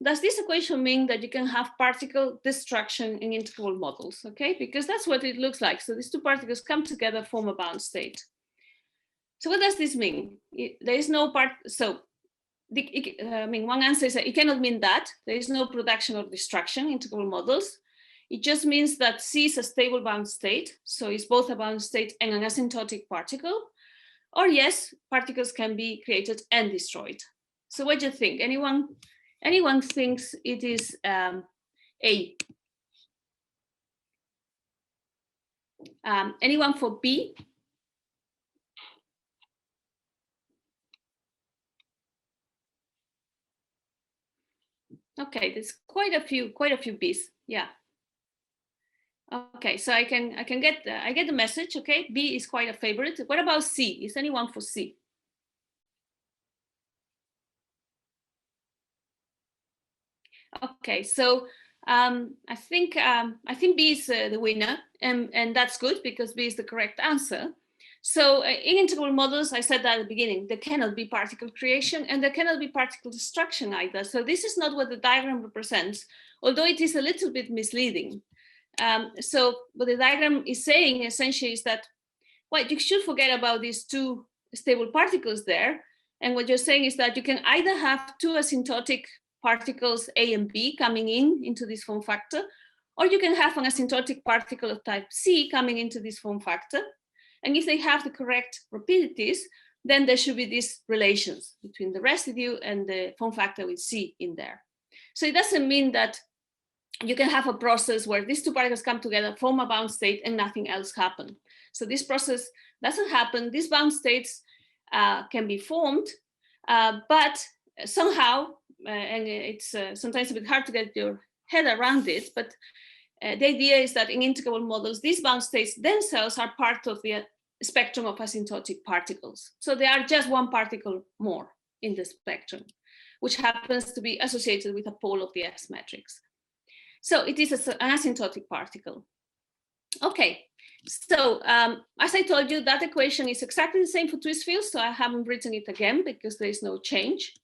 does this equation mean that you can have particle destruction in integral models? Okay, because that's what it looks like. So these 2 particles come together, form a bound state. So what does this mean? There is no part. So one answer is that it cannot mean that. There is no production or destruction in integral models. It just means that C is a stable bound state. So it's both a bound state and an asymptotic particle. Or yes, particles can be created and destroyed. So what do you think? Anyone thinks it is A. Anyone for B? Okay, there's quite a few Bs. Yeah. Okay, so I get the message. Okay, B is quite a favorite. What about C? Is anyone for C? Okay, so I think B is the winner, and that's good because B is the correct answer. So in integral models, I said that at the beginning, there cannot be particle creation and there cannot be particle destruction either. So this is not what the diagram represents, although it is a little bit misleading. So what the diagram is saying essentially is that, well, you should forget about these two stable particles there. And what you're saying is that you can either have two asymptotic particles A and B coming into this form factor, or you can have an asymptotic particle of type C coming into this form factor. And if they have the correct rapidities, then there should be these relations between the residue and the form factor with C in there. So it doesn't mean that you can have a process where these two particles come together, form a bound state, and nothing else happens. So this process doesn't happen. These bound states can be formed, but somehow, and it's sometimes a bit hard to get your head around it, but the idea is that in integrable models, these bound states themselves are part of the spectrum of asymptotic particles. So they are just one particle more in the spectrum, which happens to be associated with a pole of the S matrix. So it is an asymptotic particle. Okay, so as I told you, that equation is exactly the same for twist fields, so I haven't written it again because there is no change.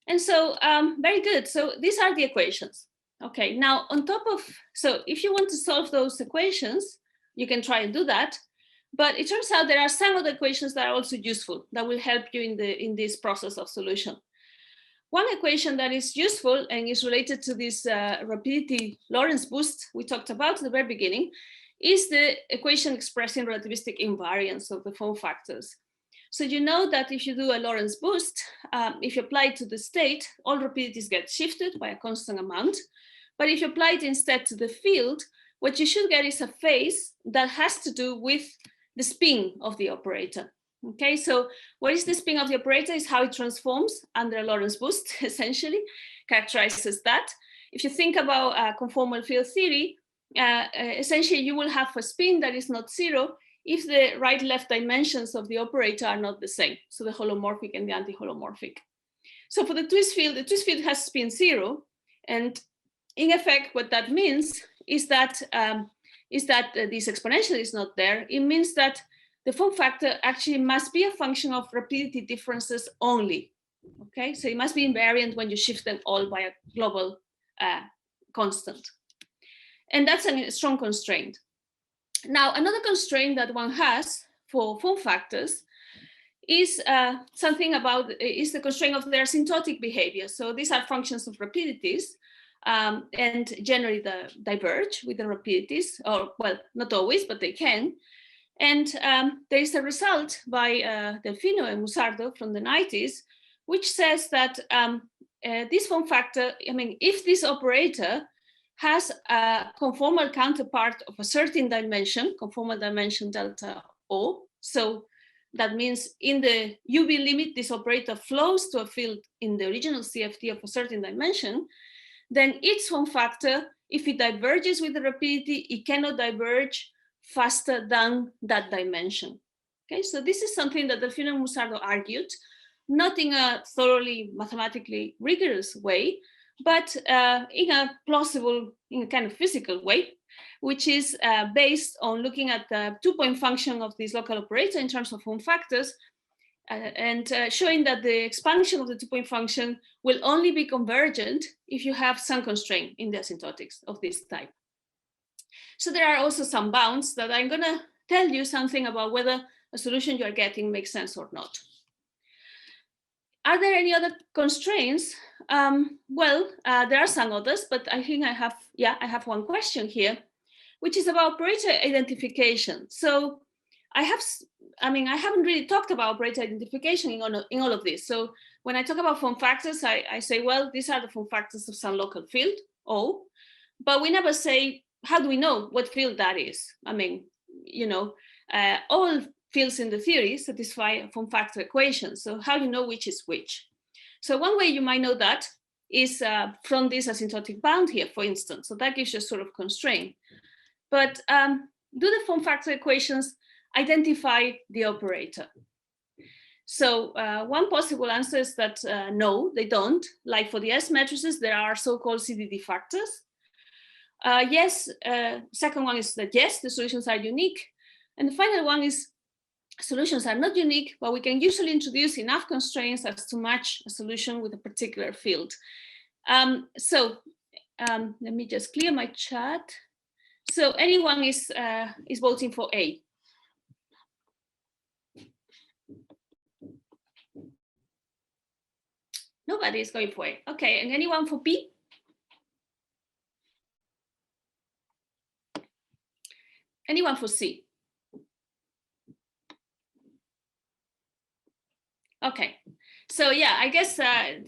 And so very good. So these are the equations. Okay, now on top of, so if you want to solve those equations, you can try and do that. But it turns out there are some other equations that are also useful that will help you in this process of solution. One equation that is useful and is related to this rapidity Lorentz boost we talked about at the very beginning is the equation expressing relativistic invariance of the form factors. So you know that if you do a Lorentz boost, if you apply it to the state, all rapidities get shifted by a constant amount. But if you apply it instead to the field, what you should get is a phase that has to do with the spin of the operator. Okay, so what is the spin of the operator is how it transforms under a Lorentz boost, essentially, characterizes that. If you think about conformal field theory, essentially you will have a spin that is not zero if the right-left dimensions of the operator are not the same, so the holomorphic and the anti-holomorphic. So for the twist field has spin zero, and in effect, what that means is that this exponential is not there. It means that the form factor actually must be a function of rapidity differences only. Okay, so it must be invariant when you shift them all by a global constant. And that's a strong constraint. Now, another constraint that one has for form factors is something about, is the constraint of their asymptotic behavior. So these are functions of rapidities and generally diverge with the rapidities, or well, not always, but they can. And there is a result by Delfino and Musardo from the 90s, which says that this form factor, I mean, if this operator has a conformal counterpart of a certain dimension, conformal dimension delta O, so that means in the UV limit, this operator flows to a field in the original CFT of a certain dimension, then its form factor, if it diverges with the rapidity, it cannot diverge faster than that dimension. Okay, so this is something that Delfino and Musardo argued, not in a thoroughly mathematically rigorous way, but in a plausible, in a kind of physical way, which is based on looking at the two-point function of this local operator in terms of form factors, and showing that the expansion of the two-point function will only be convergent if you have some constraint in the asymptotics of this type. So there are also some bounds that I'm going to tell you something about whether a solution you are getting makes sense or not. Are there any other constraints? Well, there are some others, but I think I have one question here, which is about operator identification. So I haven't really talked about operator identification in all of this. So when I talk about form factors, I say, well, these are the form factors of some local field, O. but we never say, how do we know what field that is? I mean, you know, all fields in the theory satisfy form factor equations. So how do you know which is which? So one way you might know that is from this asymptotic bound here, for instance. So that gives you a sort of constraint. But do the form factor equations identify the operator? So one possible answer is that no, they don't. Like for the S matrices, there are so-called CDD factors. Yes, second one is that yes, the solutions are unique. And the final one is solutions are not unique, but we can usually introduce enough constraints as to match a solution with a particular field. Let me just clear my chat. So anyone is voting for A? Nobody is going for A. Okay, and anyone for B? Anyone for C? Okay, so yeah, I guess I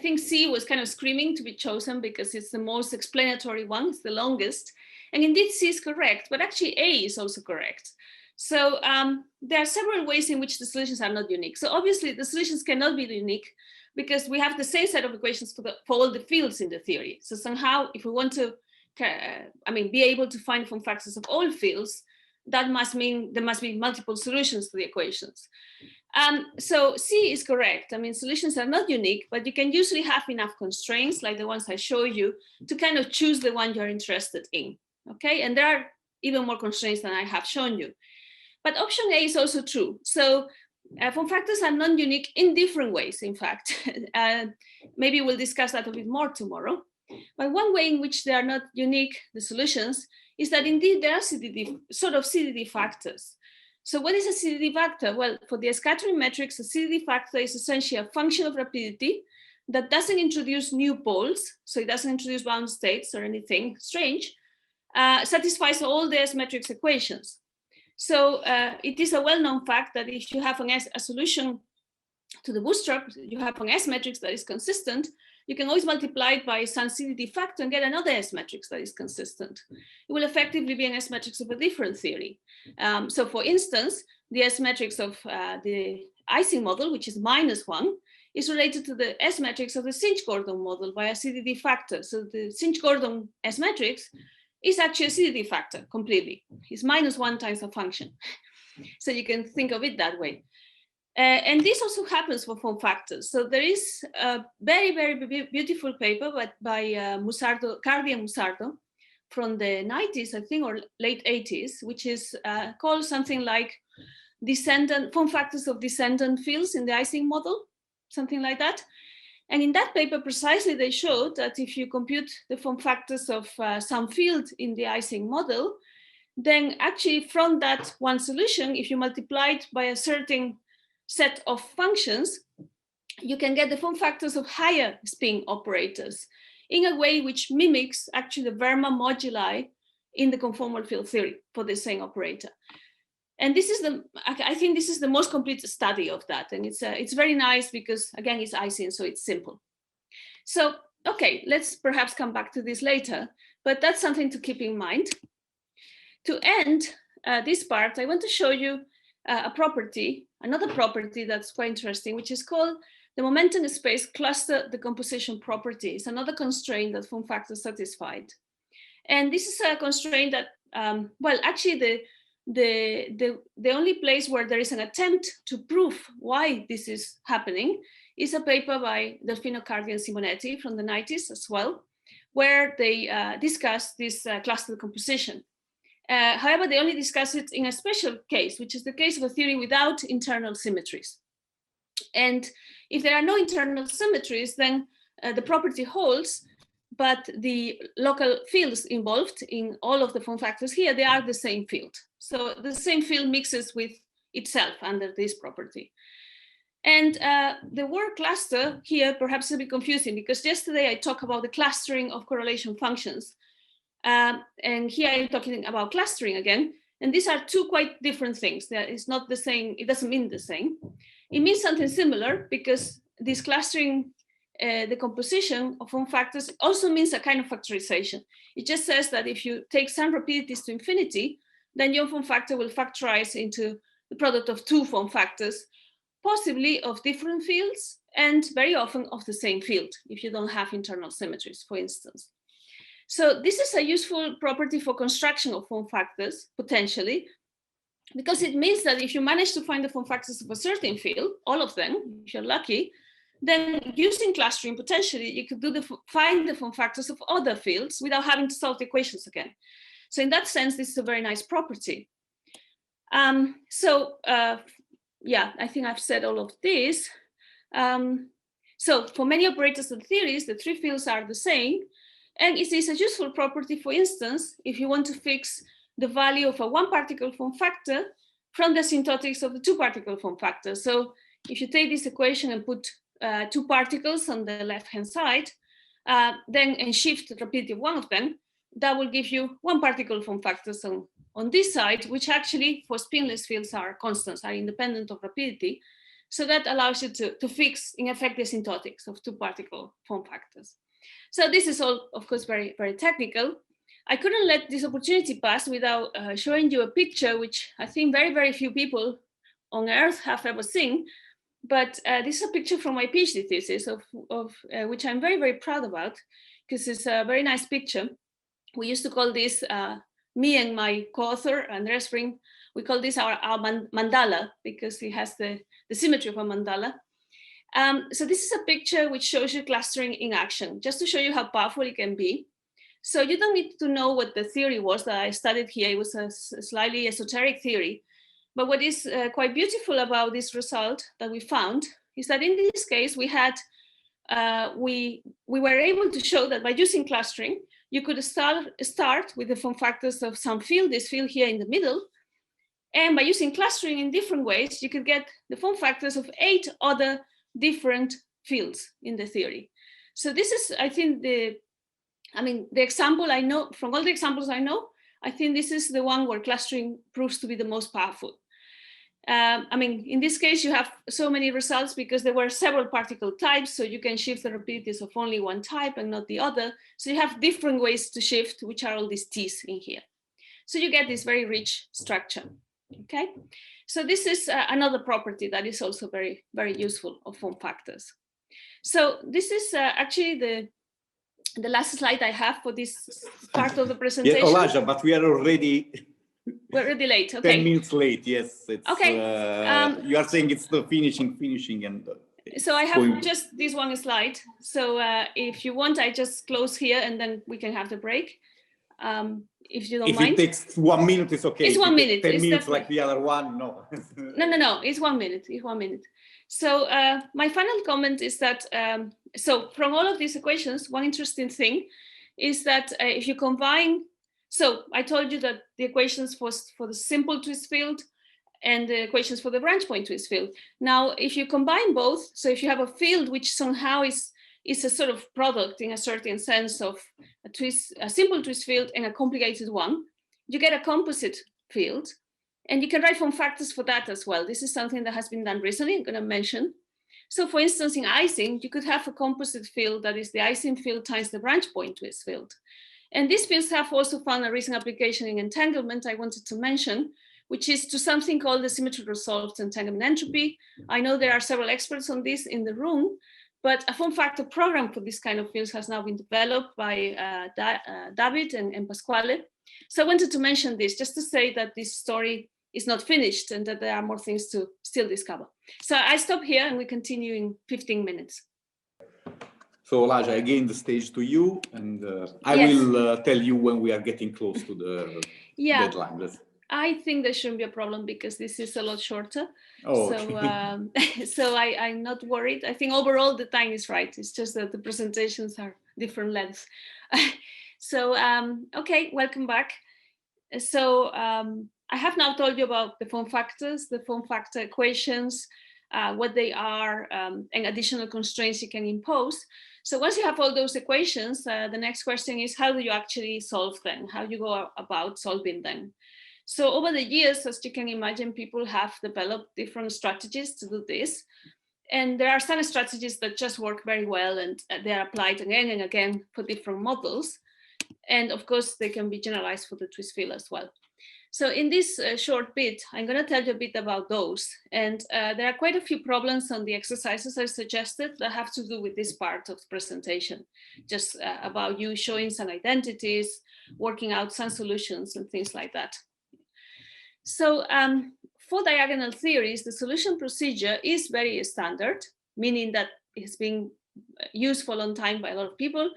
think C was kind of screaming to be chosen because it's the most explanatory one, it's the longest. And indeed C is correct, but actually A is also correct. So there are several ways in which the solutions are not unique. So obviously the solutions cannot be unique because we have the same set of equations for all the fields in the theory. So somehow if we want to, be able to find form factors of all fields, that must mean there must be multiple solutions to the equations. So C is correct. I mean, solutions are not unique, but you can usually have enough constraints like the ones I show you to kind of choose the one you're interested in. Okay, and there are even more constraints than I have shown you. But option A is also true. So form factors are non-unique in different ways, in fact. Maybe we'll discuss that a bit more tomorrow. But one way in which they are not unique, the solutions, is that indeed there are CDD factors. So what is a CDD factor? Well, for the scattering metrics, a CDD factor is essentially a function of rapidity that doesn't introduce new poles, so it doesn't introduce bound states or anything strange, satisfies all the S matrix equations. So it is a well-known fact that if you have a solution to the bootstrap, you have an S matrix that is consistent, you can always multiply it by some CDD factor and get another S matrix that is consistent. It will effectively be an S matrix of a different theory. So for instance, the S matrix of the Ising model, which is -1, is related to the S matrix of the Sinch-Gordon model by a CDD factor. So the Sinch-Gordon S matrix is actually a CDD factor completely. It's -1 times a function. So you can think of it that way. And this also happens for form factors. So there is a very, very beautiful paper by Cardi and Musardo from the 90s, I think, or late 80s, which is called something like form factors of descendant fields in the Ising model, something like that. And in that paper, precisely, they showed that if you compute the form factors of some field in the Ising model, then actually from that one solution, if you multiply it by a certain set of functions, you can get the form factors of higher spin operators in a way which mimics actually the Verma moduli in the conformal field theory for the same operator. And this is I think this is the most complete study of that. And it's very nice because again, it's Ising, so it's simple. So, okay, let's perhaps come back to this later, but that's something to keep in mind. To end this part, I want to show you another property that's quite interesting, which is called the momentum space cluster decomposition property. It's another constraint that form factors satisfied. And this is a constraint that, well, actually the only place where there is an attempt to prove why this is happening is a paper by Delfino, Cardi, and Simonetti from the 90s as well, where they discuss this cluster decomposition. However, they only discuss it in a special case, which is the case of a theory without internal symmetries. And if there are no internal symmetries, then the property holds, but the local fields involved in all of the form factors here, they are the same field. So the same field mixes with itself under this property. And the word cluster here perhaps a bit confusing because yesterday I talked about the clustering of correlation functions. And here I'm talking about clustering again. And these are two quite different things. It's not the same, it doesn't mean the same. It means something similar because this clustering the composition of form factors also means a kind of factorization. It just says that if you take some rapidities to infinity, then your form factor will factorize into the product of two form factors, possibly of different fields and very often of the same field, if you don't have internal symmetries, for instance. So this is a useful property for construction of form factors, potentially, because it means that if you manage to find the form factors of a certain field, all of them, if you're lucky, then using clustering, potentially, you could find the form factors of other fields without having to solve the equations again. So in that sense, this is a very nice property. Yeah, I think I've said all of this. So for many operators and theories, the three fields are the same. And it is a useful property, for instance, if you want to fix the value of a one particle form factor from the asymptotics of the two particle form factor. So if you take this equation and put two particles on the left-hand side, and shift the rapidity of one of them, that will give you one particle form factors on this side, which actually for spinless fields are constants, are independent of rapidity. So that allows you to fix, in effect, the asymptotics of two particle form factors. So this is all, of course, very, very technical. I couldn't let this opportunity pass without showing you a picture, which I think very, very few people on Earth have ever seen. But this is a picture from my PhD thesis, of which I'm very, very proud about, because it's a very nice picture. We used to call this, me and my co-author, Andreas Spring, we call this our mandala, because it has the symmetry of a mandala. So this is a picture which shows you clustering in action, just to show you how powerful it can be. So you don't need to know what the theory was that I studied here. It was a slightly esoteric theory. But what is quite beautiful about this result that we found is that in this case, we had we were able to show that by using clustering, you could start with the form factors of some field, this field here in the middle. And by using clustering in different ways, you could get the form factors of 8 other different fields in the theory. So this is, I think, the example I know, from all the examples I know, I think this is the one where clustering proves to be the most powerful. In this case, you have so many results because there were several particle types, so you can shift the rapidities of only one type and not the other. So you have different ways to shift, which are all these T's in here. So you get this very rich structure, okay? So this is another property that is also very, very useful of form factors. So this is actually the last slide I have for this part of the presentation. Yeah, Olalla, but we are already... We're already late, okay. 10 minutes late, yes. It's, okay. You are saying it's the finishing and... So I have just this one slide. So if you want, I just close here and then we can have the break. If you don't mind. If it takes 1 minute, it's okay. It's 1 minute. 10 minutes like the other one, no. No, it's 1 minute, it's 1 minute. So my final comment is that, so from all of these equations, one interesting thing is that if you combine, so I told you that the equations for the simple twist field and the equations for the branch point twist field. Now, if you combine both, so if you have a field which somehow is a sort of product in a certain sense of a simple twist field and a complicated one, you get a composite field. And you can write form factors for that as well. This is something that has been done recently, I'm going to mention. So for instance, in Ising, you could have a composite field that is the Ising field times the branch point twist field. And these fields have also found a recent application in entanglement I wanted to mention, which is to something called the symmetry resolved entanglement entropy. I know there are several experts on this in the room, but a form factor program for this kind of fields has now been developed by David and Pasquale. So I wanted to mention this just to say that this story is not finished and that there are more things to still discover. So I stop here and we continue in 15 minutes. So Olalla, again, the stage to you, and I will tell you when we are getting close to the deadline. I think there shouldn't be a problem because this is a lot shorter. Oh, so okay. So I'm not worried. I think overall the time is right. It's just that the presentations are different lengths. So, okay, welcome back. So I have now told you about the form factors, the form factor equations, what they are, and additional constraints you can impose. So once you have all those equations, the next question is, how do you actually solve them? How do you go about solving them? So over the years, as you can imagine, people have developed different strategies to do this. And there are some strategies that just work very well, and they are applied again and again for different models. And of course, they can be generalized for the twist field as well. So in this short bit, I'm going to tell you a bit about those. And there are quite a few problems on the exercises I suggested that have to do with this part of the presentation, just about you showing some identities, working out some solutions and things like that. So for diagonal theories, the solution procedure is very standard, meaning that it's been used for a long time by a lot of people,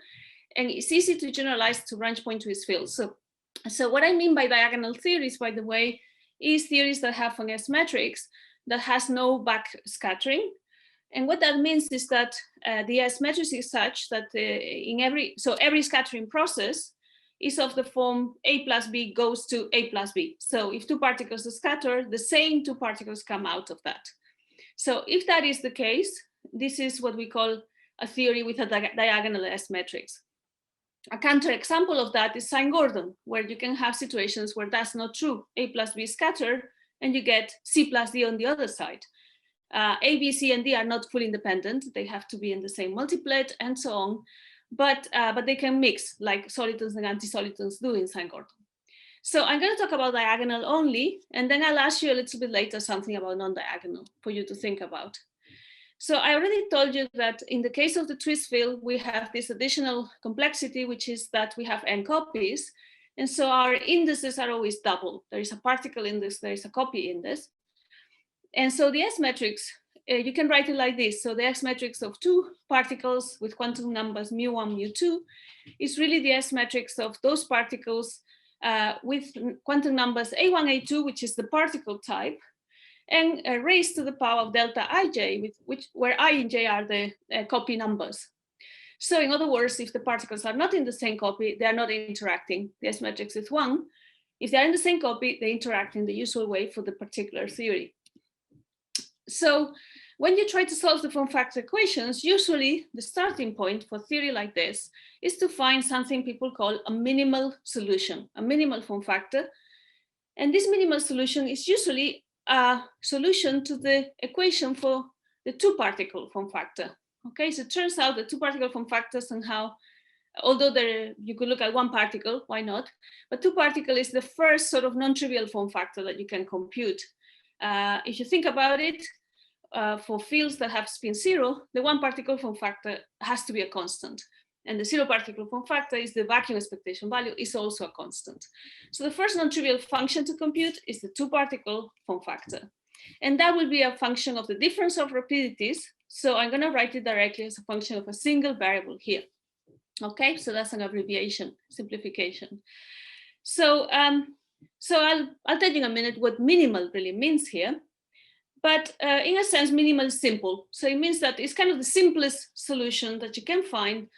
and it's easy to generalize to range point twist fields. So what I mean by diagonal theories, by the way, is theories that have an S matrix that has no back scattering. And what that means is that the S matrix is such that every scattering process is of the form A plus B goes to A plus B. So if two particles are scattered, the same two particles come out of that. So if that is the case, this is what we call a theory with a diagonal S matrix. A counterexample of that is Sine-Gordon, where you can have situations where that's not true. A plus B scattered, and you get C plus D on the other side. A, B, C, and D are not fully independent. They have to be in the same multiplet and so on. But they can mix like solitons and anti-solitons do in Sine-Gordon. So I'm going to talk about diagonal only, and then I'll ask you a little bit later something about non-diagonal for you to think about. So I already told you that in the case of the twist field, we have this additional complexity, which is that we have n copies. And so our indices are always double. There is a particle index, there is a copy index. And so the S matrix, you can write it like this. So the S matrix of two particles with quantum numbers mu1, mu2 is really the S matrix of those particles with quantum numbers A1, A2, which is the particle type, and raised to the power of delta ij, where I and j are the copy numbers. So in other words, if the particles are not in the same copy, they are not interacting. The S matrix is 1. If they are in the same copy, they interact in the usual way for the particular theory. So when you try to solve the form factor equations, usually the starting point for theory like this is to find something people call a minimal solution, a minimal form factor. And this minimal solution is usually a solution to the equation for the two-particle form factor. Okay, so it turns out the two-particle form factor somehow, although you could look at one particle, why not? But two-particle is the first sort of non-trivial form factor that you can compute. If you think about it, for fields that have spin 0, the one-particle form factor has to be a constant. And the zero-particle form factor is the vacuum expectation value, is also a constant. So the first non-trivial function to compute is the two-particle form factor. And that will be a function of the difference of rapidities. So I'm going to write it directly as a function of a single variable here. Okay, so that's an abbreviation, simplification. So, I'll tell you in a minute what minimal really means here. But in a sense, minimal is simple. So it means that it's kind of the simplest solution that you can find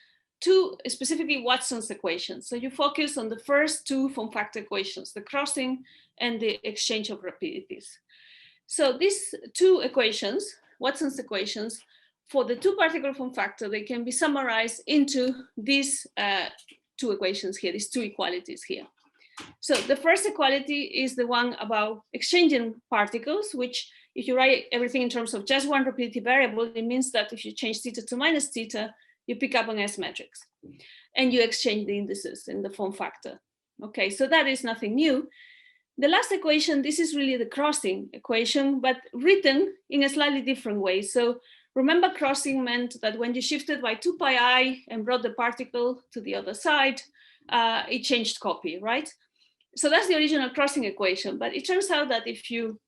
to specifically Watson's equations. So you focus on the first two form factor equations, the crossing and the exchange of rapidities. So these two equations, Watson's equations, for the two-particle form factor, they can be summarized into these two equations here, these two equalities here. So the first equality is the one about exchanging particles, which if you write everything in terms of just one rapidity variable, it means that if you change theta to minus theta, you pick up an S matrix and you exchange the indices in the form factor. Okay, so that is nothing new. The last equation, this is really the crossing equation, but written in a slightly different way. So remember, crossing meant that when you shifted by 2 pi I and brought the particle to the other side, it changed copy, right? So that's the original crossing equation. But it turns out that if you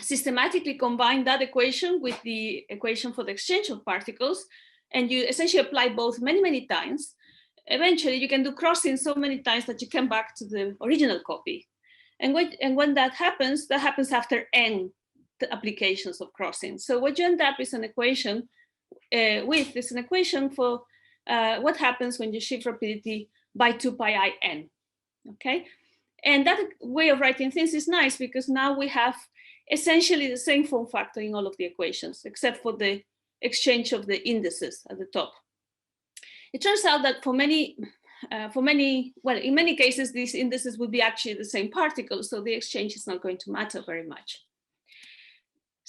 systematically combine that equation with the equation for the exchange of particles, and you essentially apply both many, many times, eventually you can do crossing so many times that you come back to the original copy. And when that happens after n applications of crossing. So what you end up is an equation an equation for what happens when you shift rapidity by 2 pi I n, okay? And that way of writing things is nice because now we have essentially the same form factor in all of the equations, except for the exchange of the indices at the top. It turns out that in many cases, these indices would be actually the same particle, so the exchange is not going to matter very much.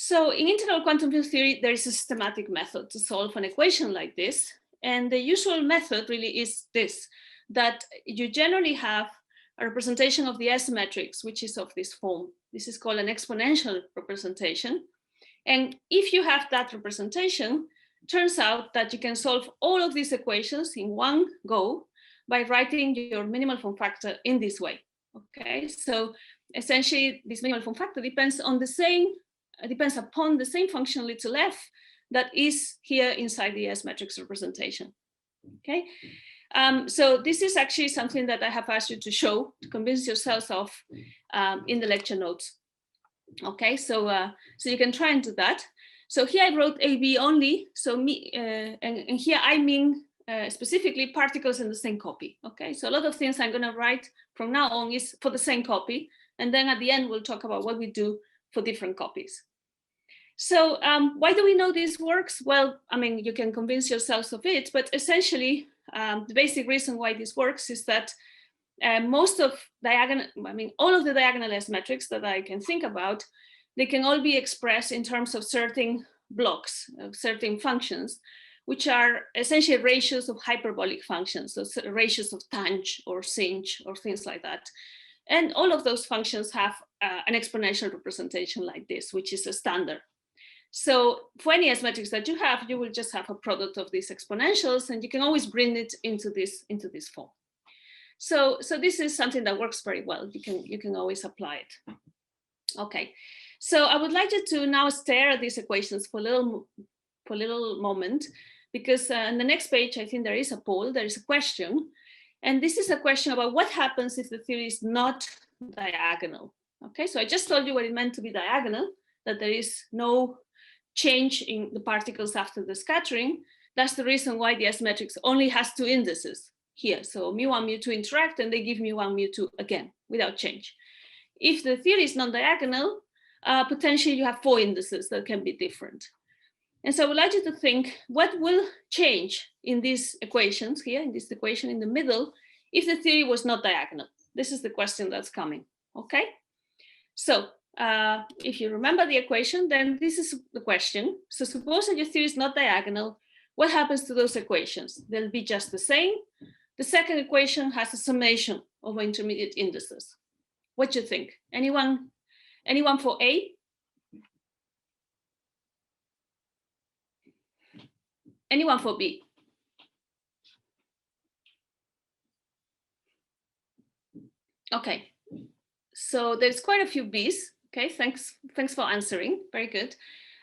So in integral quantum field theory, there is a systematic method to solve an equation like this. And the usual method really is this, that you generally have a representation of the S matrix, which is of this form. This is called an exponential representation. And if you have that representation, turns out that you can solve all of these equations in one go by writing your minimal form factor in this way. Okay, so essentially this minimal form factor depends upon the same function little f that is here inside the S matrix representation. Okay, so this is actually something that I have asked you to show to convince yourselves of in the lecture notes. Okay, so you can try and do that. So here I wrote AB only. So and here I mean specifically particles in the same copy. Okay, so a lot of things I'm going to write from now on is for the same copy, and then at the end we'll talk about what we do for different copies. So why do we know this works? Well, I mean, you can convince yourselves of it, but essentially the basic reason why this works is that most of all of the diagonal S metrics that I can think about, they can all be expressed in terms of certain blocks, certain functions, which are essentially ratios of hyperbolic functions, so ratios of tanh or sinh or things like that. And all of those functions have an exponential representation like this, which is a standard. So for any S matrix that you have, you will just have a product of these exponentials, and you can always bring it into this form. So this is something that works very well. You can always apply it. Okay, so I would like you to now stare at these equations for a little moment, because on the next page, I think there is a poll, there is a question, and this is a question about what happens if the theory is not diagonal. Okay, so I just told you what it meant to be diagonal, that there is no change in the particles after the scattering. That's the reason why the S matrix only has two indices here. So mu1, mu2 interact, and they give mu1, mu2 again without change. If the theory is non-diagonal, potentially you have four indices that can be different. And so I would like you to think what will change in these equations here, in this equation in the middle, if the theory was not diagonal. This is the question that's coming, okay? So if you remember the equation, then this is the question. So suppose that your theory is not diagonal, what happens to those equations? They'll be just the same. The second equation has a summation over intermediate indices. What do you think? Anyone for A? Anyone for B? Okay, so there's quite a few Bs. Okay, thanks for answering. Very good.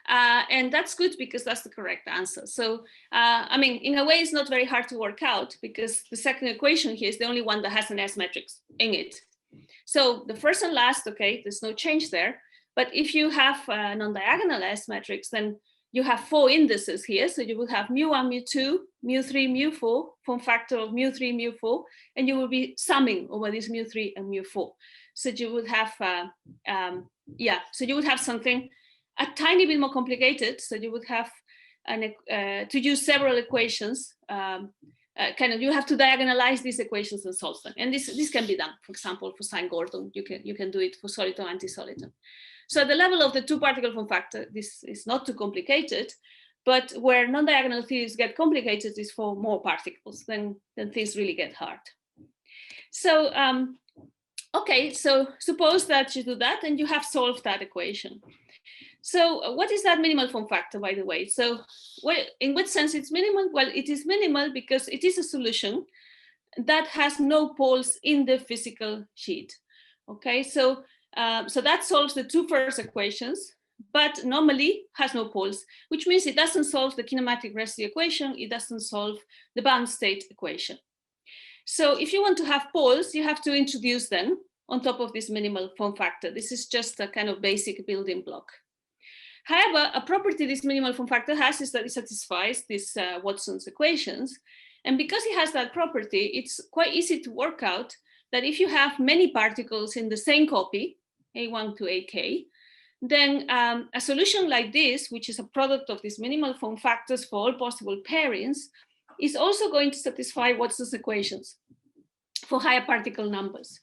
And that's good because that's the correct answer. So, I mean, in a way, it's not very hard to work out because the second equation here is the only one that has an S matrix in it. So the first and last, okay, there's no change there. But if you have a non-diagonal S matrix, then you have four indices here. So you will have mu1, mu2, mu3, mu4, form factor of mu3, mu4, and you will be summing over this mu3 and mu4. So you would have, so you would have something a tiny bit more complicated. So you would have to use several equations. You have to diagonalize these equations and solve them. And this can be done, for example, for sine Gordon. You can do it for soliton, anti-soliton. So at the level of the two particle form factor, this is not too complicated. But where non-diagonal theories get complicated is for more particles. Then things really get hard. So okay, so suppose that you do that and you have solved that equation. So what is that minimal form factor, by the way? So in what sense it's minimal? Well, it is minimal because it is a solution that has no poles in the physical sheet. Okay, so that solves the two first equations, but normally has no poles, which means it doesn't solve the kinematic residue equation. It doesn't solve the bound state equation. So if you want to have poles, you have to introduce them on top of this minimal form factor. This is just a kind of basic building block. However, a property this minimal form factor has is that it satisfies these Watson's equations. And because it has that property, it's quite easy to work out that if you have many particles in the same copy, A1 to AK, then a solution like this, which is a product of these minimal form factors for all possible pairings, is also going to satisfy Watson's equations for higher particle numbers.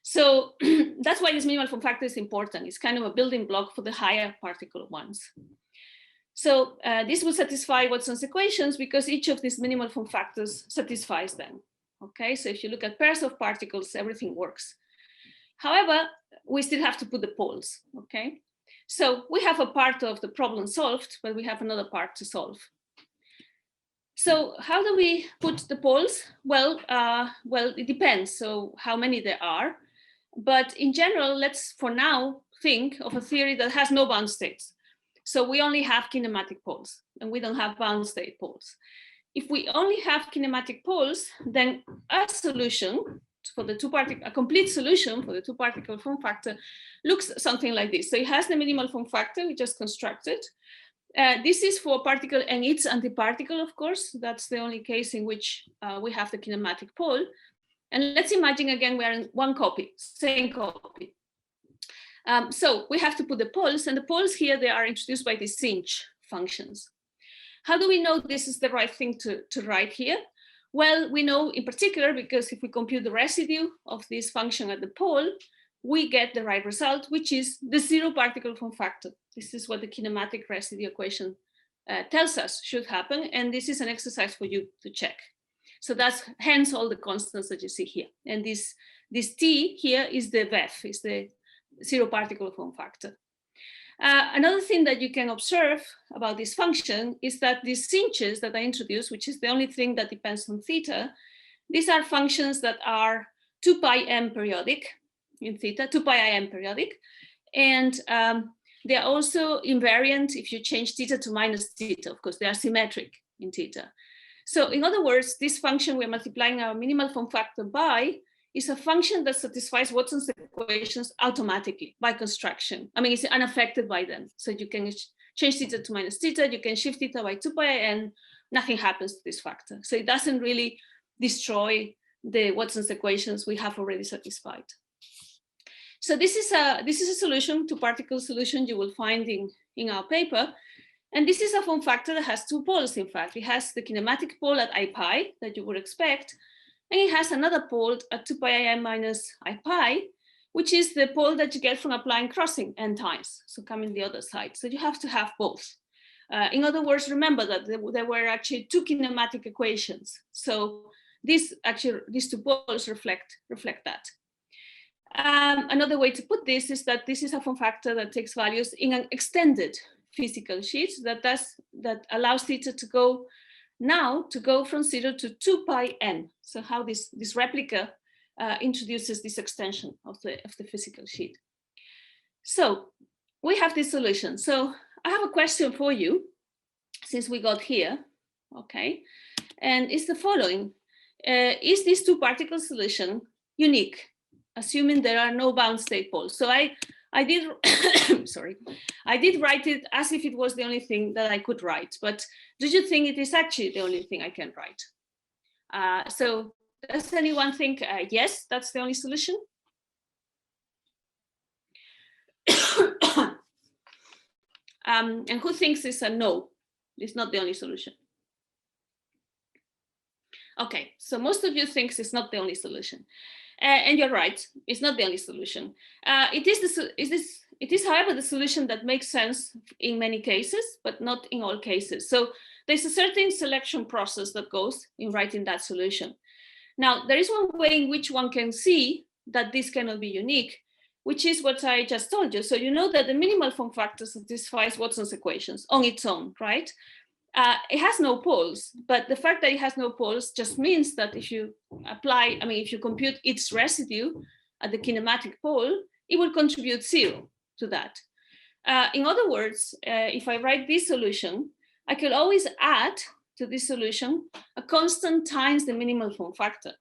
So that's why this minimal form factor is important. It's kind of a building block for the higher particle ones. So this will satisfy Watson's equations because each of these minimal form factors satisfies them. Okay, so if you look at pairs of particles, everything works. However, we still have to put the poles, okay? So we have a part of the problem solved, but we have another part to solve. So how do we put the poles? Well, it depends, so how many there are. But in general, let's for now think of a theory that has no bound states. So we only have kinematic poles, and we don't have bound state poles. If we only have kinematic poles, then a solution for the a complete solution for the two-particle form factor looks something like this. So it has the minimal form factor we just constructed. This is for a particle and its antiparticle, of course. That's the only case in which we have the kinematic pole. And let's imagine again we are in one copy, same copy. So we have to put the poles, and the poles here, they are introduced by these sinh functions. How do we know this is the right thing to write here? Well, we know in particular because if we compute the residue of this function at the pole, we get the right result, which is the zero particle form factor. This is what the kinematic residue equation tells us should happen. And this is an exercise for you to check. So that's hence all the constants that you see here. And this T here is the VEF, is the zero particle form factor. Another thing that you can observe about this function is that these sinches that I introduced, which is the only thing that depends on theta, these are functions that are 2 pi m periodic in theta, 2 pi I m periodic. And they are also invariant if you change theta to minus theta. Of course, they are symmetric in theta. So in other words, this function we're multiplying our minimal form factor by is a function that satisfies Watson's equations automatically by construction. I mean, it's unaffected by them. So you can change theta to minus theta, you can shift theta by 2 pi n, nothing happens to this factor. So it doesn't really destroy the Watson's equations we have already satisfied. So this is a solution, two-particle solution you will find in our paper. And this is a form factor that has two poles, in fact. It has the kinematic pole at I pi that you would expect, and it has another pole at 2 pi I m minus I pi, which is the pole that you get from applying crossing n times, so coming the other side. So you have to have both. In other words, remember that there were actually two kinematic equations. So these two poles reflect that. Another way to put this is that this is a form factor that takes values in an extended physical sheet that allows theta to go from 0 to 2 pi n. So how this replica introduces this extension of the physical sheet. So we have this solution. So I have a question for you since we got here, okay? And it's the following. Is this two-particle solution unique, assuming there are no bound state poles? So I did, sorry, I did write it as if it was the only thing that I could write, but do you think it is actually the only thing I can write? So does anyone think, yes, that's the only solution? And who thinks it's a no, it's not the only solution? Okay, so most of you think it's not the only solution. And you're right, it's not the only solution. It is, however, the solution that makes sense in many cases, but not in all cases. So there's a certain selection process that goes in writing that solution. Now, there is one way in which one can see that this cannot be unique, which is what I just told you. So you know that the minimal form factor satisfies Watson's equations on its own, right? It has no poles, but the fact that it has no poles just means that if you apply, I mean, if you compute its residue at the kinematic pole, it will contribute 0 to that. In other words, if I write this solution, I can always add to this solution a constant times the minimal form factor.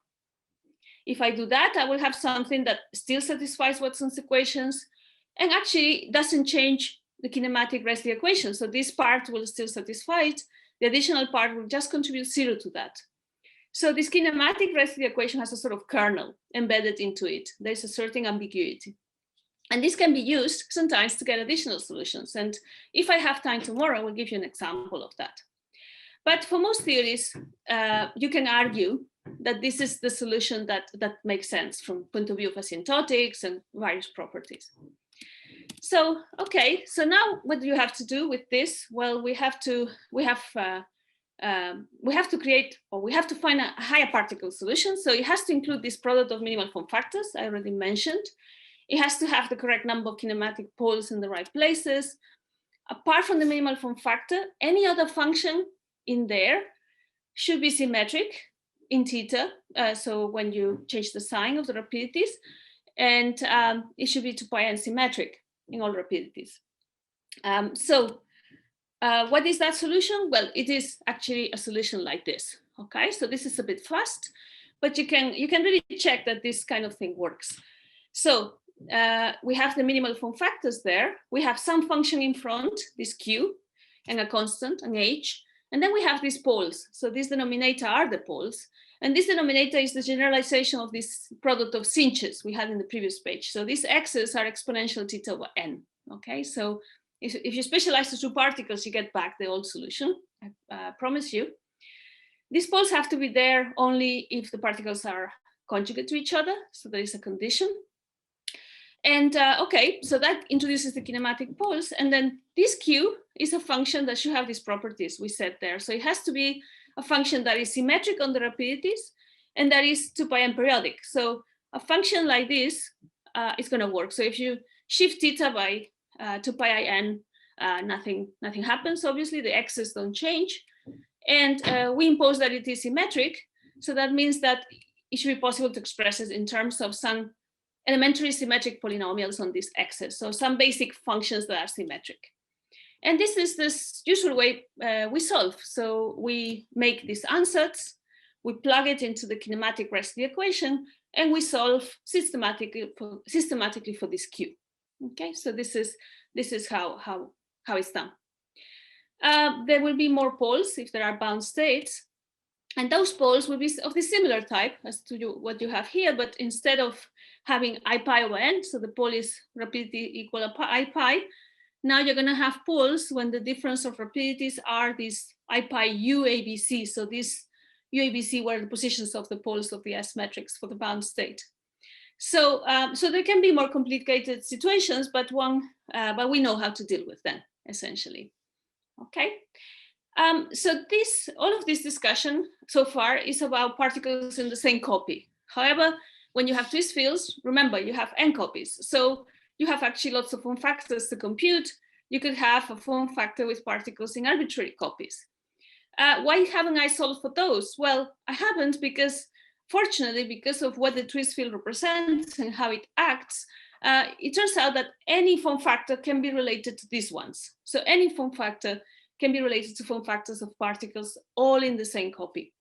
If I do that, I will have something that still satisfies Watson's equations and actually doesn't change the kinematic residue equation. So this part will still satisfy it. The additional part will just contribute 0 to that. So this kinematic residue equation has a sort of kernel embedded into it. There's a certain ambiguity. And this can be used sometimes to get additional solutions. And if I have time tomorrow, I will give you an example of that. But for most theories, you can argue that this is the solution that makes sense from point of view of asymptotics and various properties. So, okay, so now what do you have to do with this? Well, we have to create, or we have to find a higher particle solution. So it has to include this product of minimal form factors I already mentioned. It has to have the correct number of kinematic poles in the right places. Apart from the minimal form factor, any other function in there should be symmetric in theta. So when you change the sign of the rapidities, and it should be 2 pi n symmetric in all rapidities. What is that solution? Well, it is actually a solution like this. Okay, so this is a bit fast, but you can really check that this kind of thing works. So we have the minimal form factors there. We have some function in front, this q, and a constant, an h, and then we have these poles. So this denominator are the poles, and this denominator is the generalization of this product of sinches we had in the previous page. So these x's are exponential theta over n. Okay, so if you specialize the 2 particles, you get back the old solution, I promise you. These poles have to be there only if the particles are conjugate to each other, so there is a condition. And okay, so that introduces the kinematic poles, and then this q is a function that should have these properties we said there. So it has to be a function that is symmetric on the rapidities, and that is 2 pi n periodic. So a function like this is going to work. So if you shift theta by 2 pi I n, nothing happens. Obviously, the x's don't change, and we impose that it is symmetric. So that means that it should be possible to express it in terms of some elementary symmetric polynomials on these x's. So some basic functions that are symmetric. And this is this usual way we solve. So we make these ansatz, we plug it into the kinematic residue equation, and we solve systematically for this q. Okay, so this is how it's done. There will be more poles if there are bound states, and those poles will be of the similar type as to what you have here, but instead of having I pi over n, so the pole is rapidity equal to I pi, now you're going to have poles when the difference of rapidities are these I pi u ABC. So these u ABC were the positions of the poles of the S matrix for the bound state. So, so there can be more complicated situations, but we know how to deal with them essentially. Okay. So all of this discussion so far is about particles in the same copy. However, when you have twist fields, remember you have n copies. So you have actually lots of form factors to compute. You could have a form factor with particles in arbitrary copies. Why haven't I solved for those? Well, I haven't because, fortunately, because of what the twist field represents and how it acts, it turns out that any form factor can be related to these ones. So any form factor can be related to form factors of particles all in the same copy.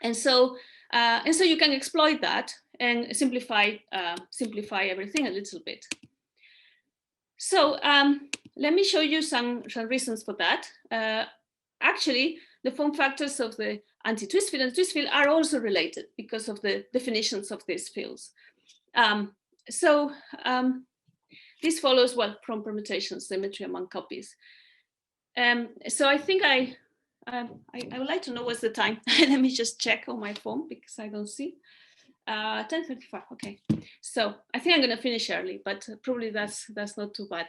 And so you can exploit that and simplify everything a little bit. So let me show you some reasons for that. Actually, the form factors of the anti-twist field and twist field are also related because of the definitions of these fields. This follows well from permutation symmetry among copies. So I think I would like to know what's the time. Let me just check on my phone because I don't see. 10:35. Okay. So I think I'm going to finish early, but probably that's not too bad.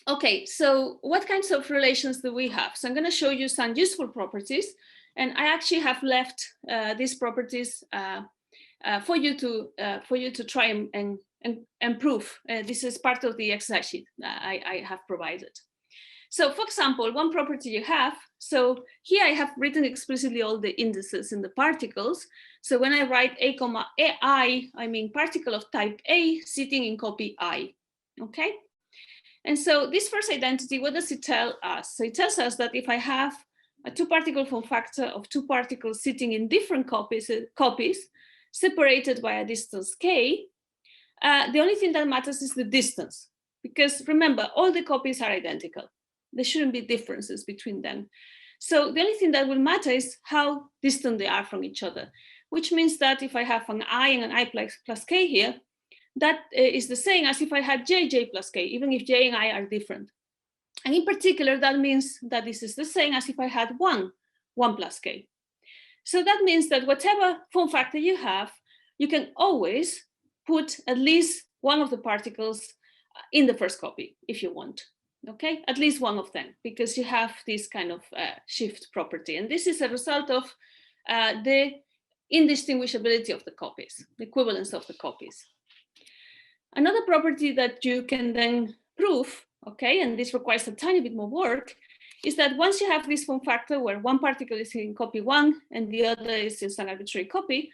Okay. So what kinds of relations do we have? So I'm going to show you some useful properties, and I actually have left these properties for you to try and prove. This is part of the exercise sheet I have provided. So for example, one property you have, so here I have written explicitly all the indices in the particles. So when I write A comma I mean particle of type A sitting in copy I, okay? And so this first identity, what does it tell us? So it tells us that if I have a 2-particle form factor of 2 particles sitting in different copies separated by a distance k, the only thing that matters is the distance, because remember, all the copies are identical. There shouldn't be differences between them. So the only thing that will matter is how distant they are from each other, which means that if I have an I and an I plus k here, that is the same as if I had j plus k, even if j and I are different. And in particular, that means that this is the same as if I had 1 plus k. So that means that whatever form factor you have, you can always put at least one of the particles in the first copy if you want. Okay, at least one of them, because you have this kind of shift property. And this is a result of the indistinguishability of the copies, the equivalence of the copies. Another property that you can then prove, okay, and this requires a tiny bit more work, is that once you have this form factor where one particle is in copy 1 and the other is in some arbitrary copy,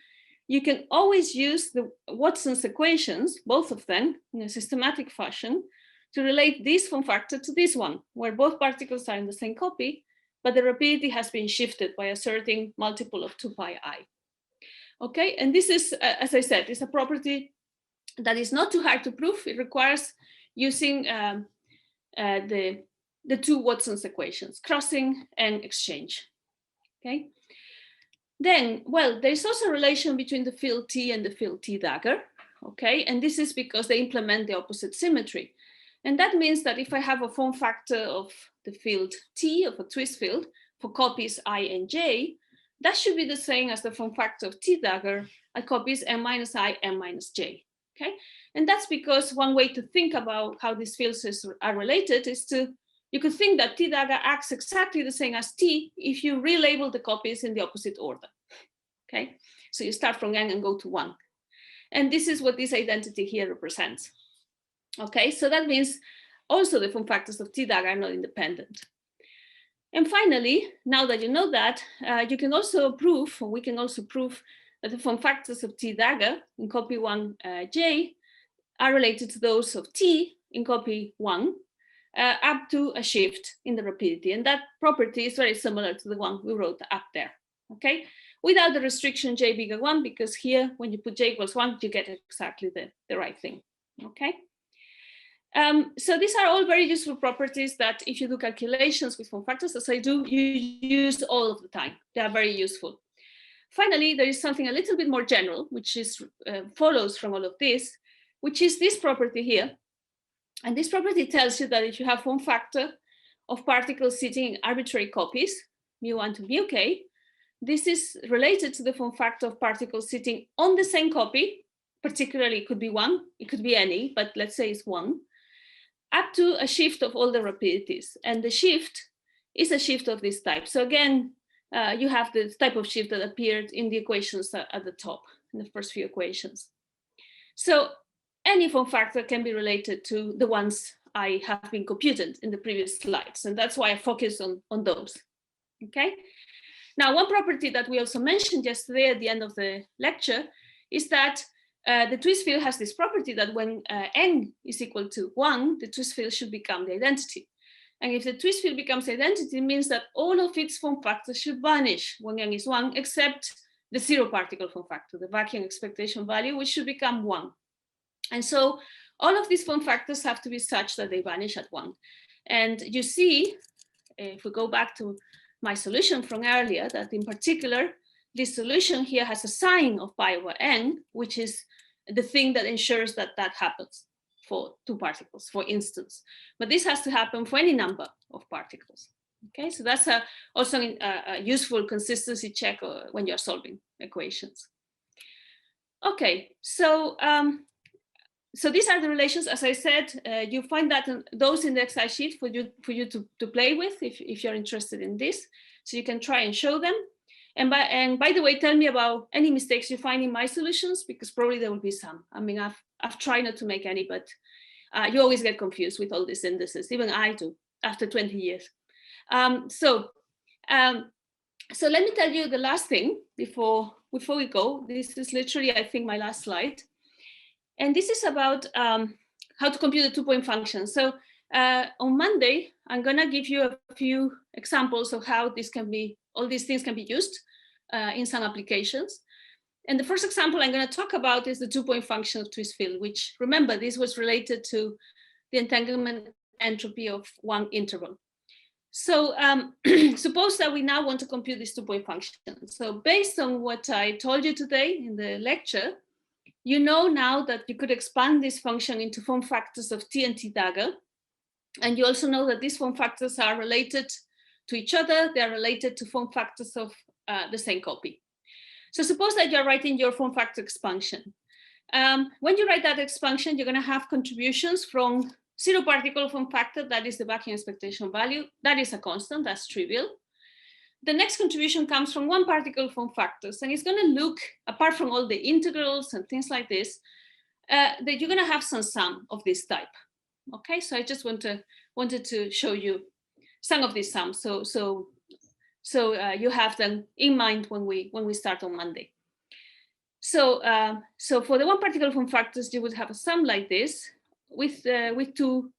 you can always use the Watson's equations, both of them, in a systematic fashion, to relate this form factor to this one, where both particles are in the same copy, but the rapidity has been shifted by a certain multiple of 2 pi I. Okay, and this is, as I said, is a property that is not too hard to prove. It requires using the two Watson's equations, crossing and exchange. Okay. Then, well, there's also a relation between the field T and the field T dagger. Okay, and this is because they implement the opposite symmetry. And that means that if I have a form factor of the field T, of a twist field, for copies I and J, that should be the same as the form factor of T dagger at copies M minus I, M minus J. Okay, and that's because one way to think about how these fields are related is to, you could think that T dagger acts exactly the same as T if you relabel the copies in the opposite order. Okay, so you start from N and go to 1. And this is what this identity here represents. Okay, so that means also the form factors of T dagger are not independent. And finally, now that you know that, you can also prove, or we can also prove, that the form factors of T dagger in copy 1 J are related to those of T in copy 1 up to a shift in the rapidity. And that property is very similar to the one we wrote up there, okay? Without the restriction J bigger 1, because here, when you put J equals 1, you get exactly the right thing, okay? So these are all very useful properties that if you do calculations with form factors, as I do, you use all of the time. They are very useful. Finally, there is something a little bit more general, which is follows from all of this, which is this property here. And this property tells you that if you have form factor of particles sitting in arbitrary copies, mu1 to mu k, this is related to the form factor of particles sitting on the same copy, particularly it could be 1, it could be any, but let's say it's 1, up to a shift of all the rapidities. And the shift is a shift of this type. So again, you have the type of shift that appeared in the equations at the top, in the first few equations. So any form factor can be related to the ones I have been computed in the previous slides. And that's why I focus on those, okay? Now, one property that we also mentioned yesterday at the end of the lecture is that the twist field has this property that when n is equal to 1, the twist field should become the identity. And if the twist field becomes identity, it means that all of its form factors should vanish when n is 1, except the 0 particle form factor, the vacuum expectation value, which should become 1. And so all of these form factors have to be such that they vanish at 1. And you see, if we go back to my solution from earlier, that in particular, this solution here has a sign of pi over n, which is the thing that ensures that that happens for 2 particles, for instance. But this has to happen for any number of particles. Okay, so that's also a useful consistency check when you're solving equations. Okay, so so these are the relations. As I said, you find that those in the Excel sheet for you to play with if you're interested in this. So you can try and show them. And by the way, tell me about any mistakes you find in my solutions, because probably there will be some. I mean, I've tried not to make any, but you always get confused with all these indices. Even I do after 20 years. So let me tell you the last thing before we go. This is literally, I think, my last slide. And this is about how to compute a 2-point function. So on Monday, I'm going to give you a few examples of how all these things can be used in some applications. And the first example I'm going to talk about is the 2-point function of twist field, which, remember, this was related to the entanglement entropy of one interval. So suppose that we now want to compute this 2-point function. So based on what I told you today in the lecture, you know now that you could expand this function into form factors of T and T dagger. And you also know that these form factors are related to each other. They are related to form factors of the same copy. So suppose that you're writing your form factor expansion. When you write that expansion, you're going to have contributions from 0 particle form factor, that is the vacuum expectation value. That is a constant, that's trivial. The next contribution comes from 1 particle form factors, and it's going to look, apart from all the integrals and things like this, that you're going to have some sum of this type. Okay, so I just wanted to show you some of these sums, so you have them in mind when we start on Monday. So for the 1 particle form factors, you would have a sum like this with two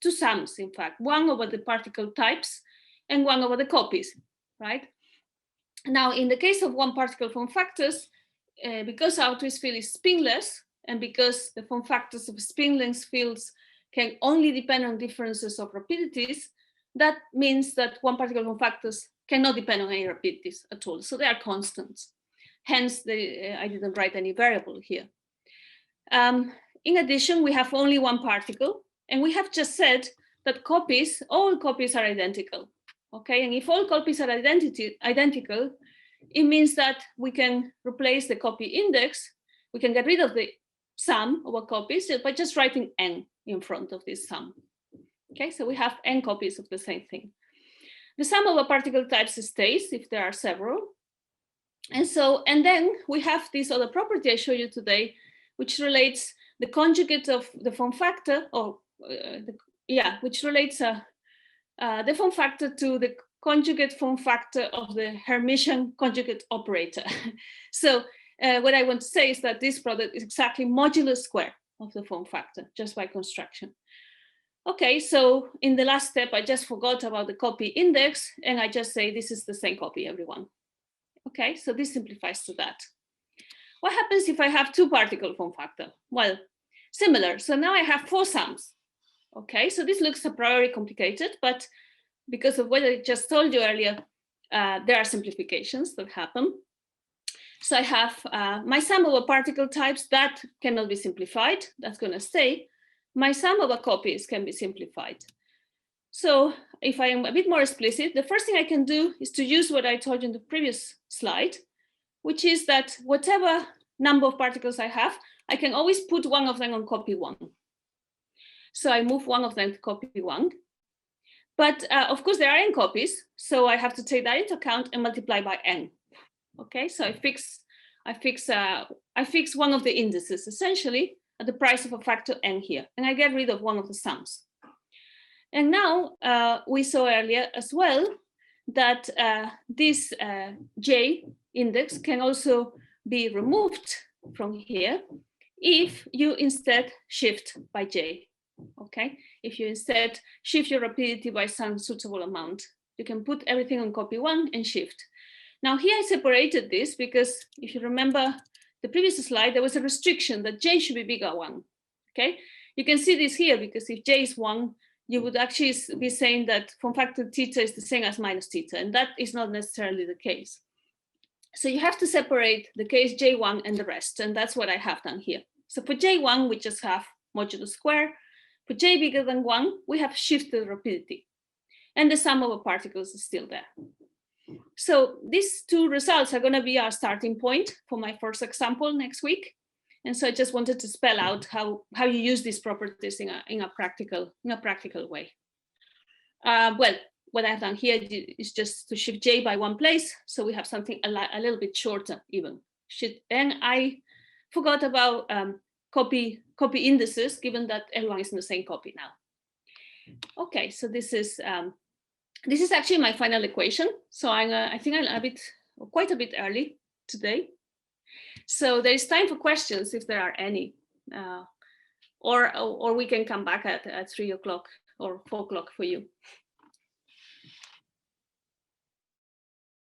sums, in fact, one over the particle types and one over the copies, right? Now, in the case of 1 particle form factors, because our twist field is spinless, and because the form factors of spin-length fields can only depend on differences of rapidities, that means that 1 particle form factors cannot depend on any rapidities at all. So they are constants. Hence, I didn't write any variable here. In addition, we have only 1 particle, and we have just said that all copies are identical. Okay, and if all copies are identical, it means that we can replace the copy index. We can get rid of the sum of our copies by just writing n in front of this sum. Okay, so we have n copies of the same thing. The sum of our particle types stays if there are several. And then we have this other property I showed you today, which relates the conjugate of the form factor, which relates the form factor to the conjugate form factor of the Hermitian conjugate operator. So what I want to say is that this product is exactly modulo square of the form factor, just by construction. Okay, so in the last step, I just forgot about the copy index, and I just say this is the same copy, everyone. Okay, so this simplifies to that. What happens if I have 2 particle form factor? Well, similar. So now I have 4 sums. Okay, so this looks a priori complicated, but because of what I just told you earlier, there are simplifications that happen. So I have my sum over particle types that cannot be simplified. That's going to stay. My sum over copies can be simplified. So if I am a bit more explicit, the first thing I can do is to use what I told you in the previous slide, which is that whatever number of particles I have, I can always put one of them on copy 1. So I move one of them to copy 1. But of course, there are n copies, so I have to take that into account and multiply by n. Okay, so I fix one of the indices essentially at the price of a factor n here, and I get rid of one of the sums. And now we saw earlier as well that this j index can also be removed from here if you instead shift by j. Okay, if you instead shift your rapidity by some suitable amount, you can put everything on copy 1 and shift. Now here I separated this because if you remember the previous slide, there was a restriction that j should be bigger 1. Okay, you can see this here because if j is 1, you would actually be saying that form factor theta is the same as minus theta, and that is not necessarily the case. So you have to separate the case j1 and the rest, and that's what I have done here. So for j1, we just have modulo square. For j bigger than 1, we have shifted rapidity, and the sum of the particles is still there. So these 2 results are going to be our starting point for my first example next week. And so I just wanted to spell out how you use these properties in a practical way. Well, what I've done here is just to shift j by 1 place, so we have something a little bit shorter even. And I forgot about copy indices, given that everyone is in the same copy now. Okay, so this is actually my final equation. So I think I'm quite a bit early today. So there is time for questions if there are any, or we can come back at 3 o'clock or 4 o'clock for you.